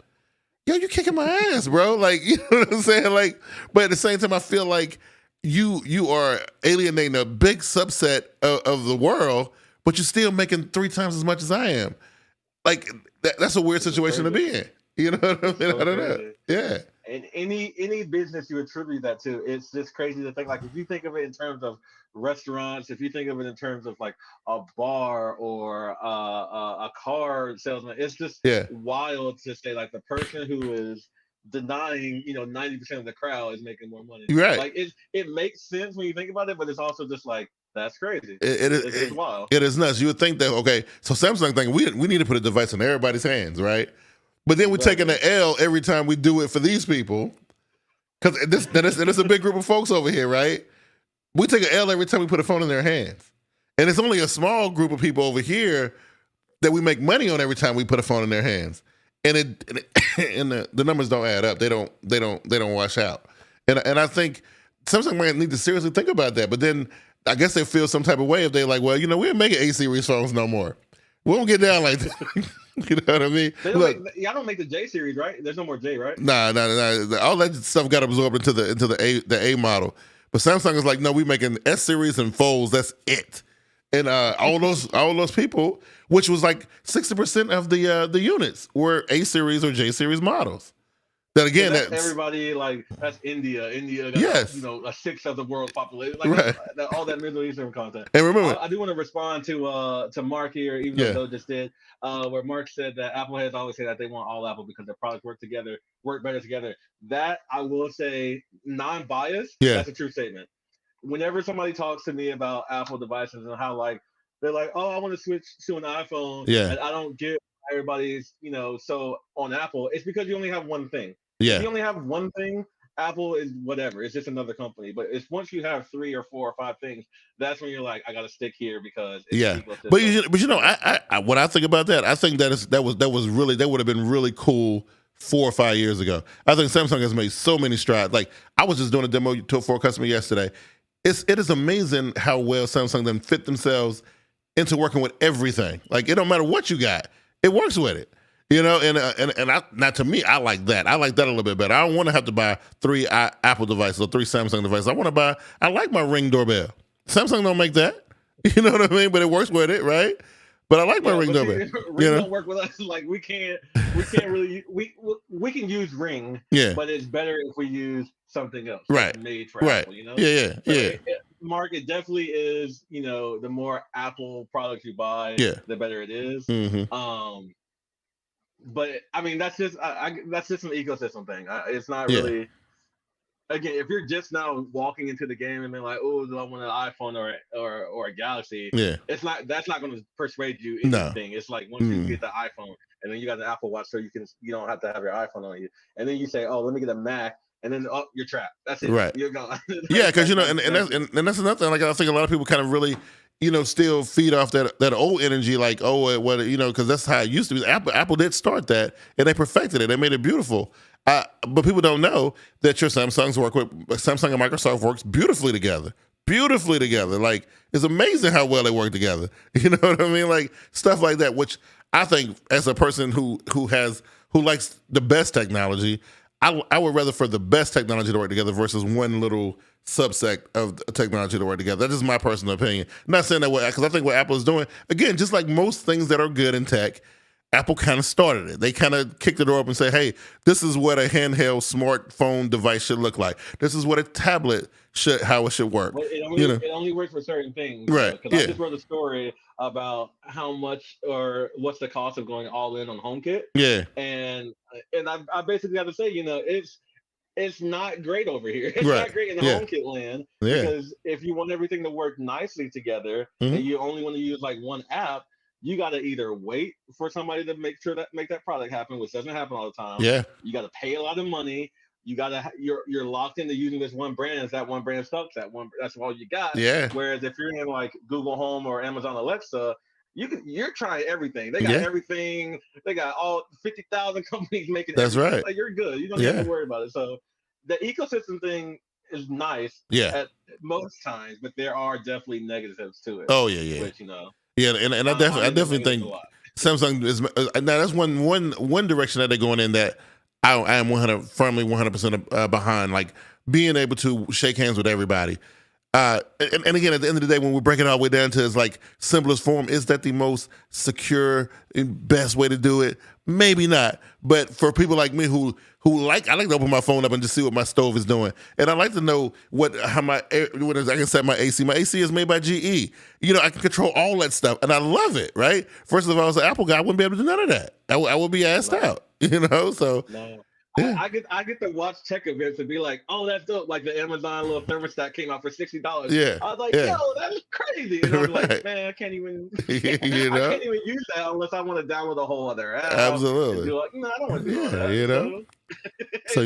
you kicking my ass, bro. Like, you know what I'm saying? Like, but at the same time, I feel like you are alienating a big subset of the world. But you're still making 3 times as much as I am. Like that's a weird situation to be in. You know what I mean? I don't know. Yeah. And any business you attribute that to, it's just crazy to think. Like if you think of it in terms of restaurants, if you think of it in terms of like a bar or a car salesman, it's just wild to say like the person who is denying 90% of the crowd is making more money. Right. Like it makes sense when you think about it, but it's also just like, that's crazy. It is wild. It is nuts. You would think that, okay, so Samsung thinking we need to put a device in everybody's hands, right? But then we're taking an L every time we do it for these people. Because it's a big group of folks over here, right? We take an L every time we put a phone in their hands. And it's only a small group of people over here that we make money on every time we put a phone in their hands. And the numbers don't add up. They don't wash out. And I think Samsung might need to seriously think about that. But then I guess they feel some type of way if they're like, well, we ain't making A series phones no more. We won't get down like that. You know what I mean? Y'all don't make the J series, right? There's no more J, right? Nah. All that stuff got absorbed into the A model. But Samsung is like, no, we making S series and folds. That's it. And all those people, which was like 60% of the units were A series or J series models. That again, that's everybody, like, that's India. India got, yes, a sixth of the world's population. Like, right. All that Middle Eastern content. And remember, I do want to respond to Mark here, even though Bill just did, where Mark said that Apple heads always say that they want all Apple because their products work better together. That, I will say, non-biased, that's a true statement. Whenever somebody talks to me about Apple devices and how, like, they're like, oh, I want to switch to an iPhone, and I don't get everybody's, so on Apple, it's because you only have one thing. If you only have one thing, Apple is whatever. It's just another company. But it's once you have 3 or 4 or 5 things, that's when you're like, I got to stick here because it's But what I think about that, I think that would have been really cool 4 or 5 years ago. I think Samsung has made so many strides. Like, I was just doing a demo for a customer yesterday. It is amazing how well Samsung then fit themselves into working with everything. Like, it don't matter what you got, it works with it. Now to me, I like that. I like that a little bit better. I don't want to have to buy 3 Apple devices or 3 Samsung devices. I like my Ring doorbell. Samsung don't make that. You know what I mean? But it works with it, right? But I like my Ring doorbell. Ring don't work with us. Like, we can't really, we can use Ring, but it's better if we use something else. Right. Made for Apple, Yeah. Mark, it definitely is, the more Apple products you buy, the better it is. Mm-hmm. But I mean, that's just that's just an ecosystem thing. It's not really. Again, if you're just now walking into the game and being like, "Oh, do I want an iPhone or a Galaxy?" That's not going to persuade you anything. No. It's like once you get the iPhone and then you got the Apple Watch, so you don't have to have your iPhone on you, and then you say, "Oh, let me get a Mac." And then you're trapped. That's it. Right. You're gone. Because and that's another thing. Like, I think a lot of people kind of really, still feed off that old energy. Like, because that's how it used to be. Apple did start that, and they perfected it. They made it beautiful. But people don't know that your Samsung and Microsoft works beautifully together. Like, it's amazing how well they work together. You know what I mean? Like, stuff like that. Which I think, as a person who likes the best technology, I would rather for the best technology to work together versus one little subset of technology to work together. That's just my personal opinion. I'm not saying that because I think what Apple is doing, again, just like most things that are good in tech, Apple kind of started it. They kind of kicked the door up and said, hey, this is what a handheld smartphone device should look like. This is what a tablet how it should work. It only works for certain things. Right. Because I just wrote a story about how much or what's the cost of going all in on HomeKit. Yeah. And I basically have to say, it's not great over here. It's not great in the HomeKit land. Because if you want everything to work nicely together and you only want to use like one app, you got to either wait for somebody to make that product happen, which doesn't happen all the time. Yeah. You got to pay a lot of money. You're locked into using this one brand. If that one brand sucks, that's all you got. Yeah. Whereas if you're in like Google Home or Amazon Alexa, you're trying everything. They got everything. They got all 50,000 companies making. That's everything. Right. Like, you're good. You don't have to worry about it. So the ecosystem thing is nice. At most times, but there are definitely negatives to it. Oh yeah. Which, Yeah, and I definitely think Samsung is now that's one direction that they're going in that I am 100% behind, like being able to shake hands with everybody. And again, at the end of the day, when we break it all the way down to its like simplest form, is that the most secure and best way to do it? Maybe not. But for people like me who I like to open my phone up and just see what my stove is doing, and I like to know I can set my AC. My AC is made by GE. I can control all that stuff, and I love it. Right? First of all, as an Apple guy, I wouldn't be able to do none of that. I would be asked out. So. No. I get to watch tech events and be like, oh, that's dope. Like the Amazon little thermostat came out for $60. Yeah. I was like, yo, that's crazy. And I'm like, man, I can't even I can't even use that unless I want to download a whole other app. Absolutely. Like, no, I don't want to do that. So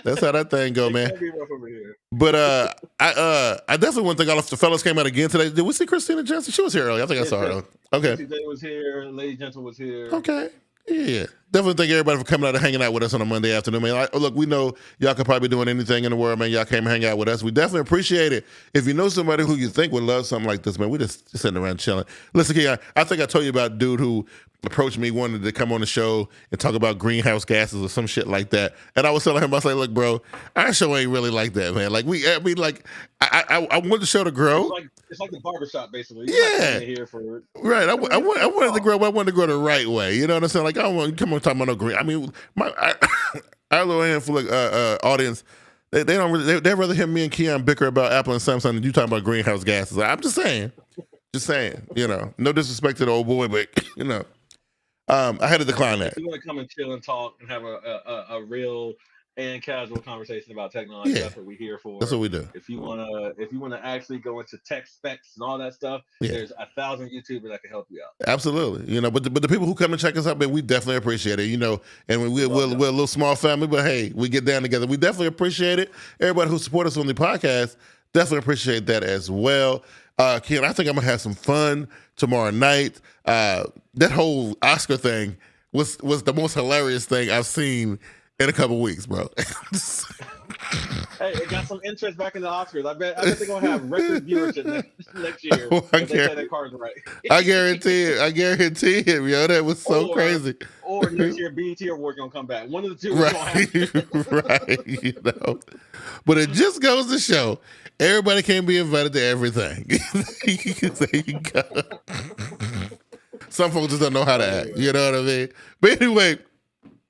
that's how that thing go, man. But I definitely want to thank all of the fellas came out again today. Did we see Christina Jensen? She was here earlier. I think I saw her. Okay. Today was here. Lady Gentle was here. Okay. Yeah. definitely thank everybody for coming out and hanging out with us on a Monday afternoon, man. Look, we know y'all could probably be doing anything in the world, man. Y'all came and hang out with us. We definitely appreciate it. If you know somebody who you think would love something like this, man, we just sitting around chilling. Listen, Keon, I think I told you about a dude who approached me, wanted to come on the show and talk about greenhouse gases or some shit like that. And I was telling him, I was like, look, bro, our show ain't really like that, man. Like, I want the show to grow. It's like the barbershop, basically. Yeah. Here for right. I wanted to grow, but I wanted to grow the right way. You know what I'm saying? Like, I don't want to come on talking about no green. I mean, our little handful of audience, they don't really, they'd rather hear me and Keon bicker about Apple and Samsung than you talking about greenhouse gases. I'm just saying. You know, no disrespect to the old boy, but, you know. I had to decline that. If you want to come and chill and talk and have a real and casual conversation about technology, that's what we're here for. That's what we do. If you wanna actually go into tech specs and all that stuff, there's 1,000 YouTubers that can help you out. Absolutely, you know. But the people who come and check us out, man, we definitely appreciate it. You know, and we're a little small family, but hey, we get down together. We definitely appreciate it. Everybody who support us on the podcast, definitely appreciate that as well. Ken, I think I'm gonna have some fun tomorrow night. That whole Oscar thing was the most hilarious thing I've seen in a couple weeks, bro. Hey, it got some interest back in the Oscars. I bet they're gonna have record viewership next year. If they say their cards right. I guarantee it, yo. That was so crazy. Or next year, BET Award gonna come back. One of the two. Right. You know. But it just goes to show everybody can't be invited to everything. There you go. Some folks just don't know how to act. You know what I mean? But anyway,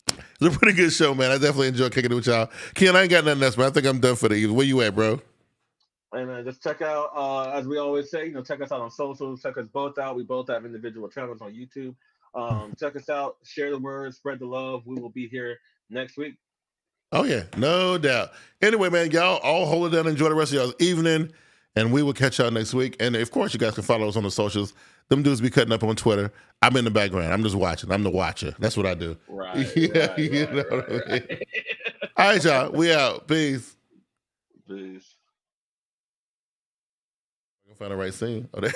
it's a pretty good show, man. I definitely enjoy kicking it with y'all. Ken, I ain't got nothing else, man. I think I'm done for the evening. Where you at, bro? Hey, man, just check out, as we always say, you know, check us out on socials. Check us both out. We both have individual channels on YouTube. Check us out. Share the word. Spread the love. We will be here next week. Oh, yeah. No doubt. Anyway, man, y'all all hold it down. Enjoy the rest of y'all's evening. And we will catch y'all next week. And, of course, you guys can follow us on the socials. Them dudes be cutting up on Twitter. I'm in the background. I'm just watching. I'm the watcher. That's what I do. Right. Yeah, you know what I mean? All right, y'all. We out. Peace. Peace. I'm going to find the right scene. Oh, there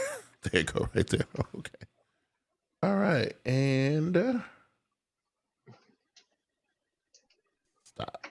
you go. Right there. Okay. All right. And stop.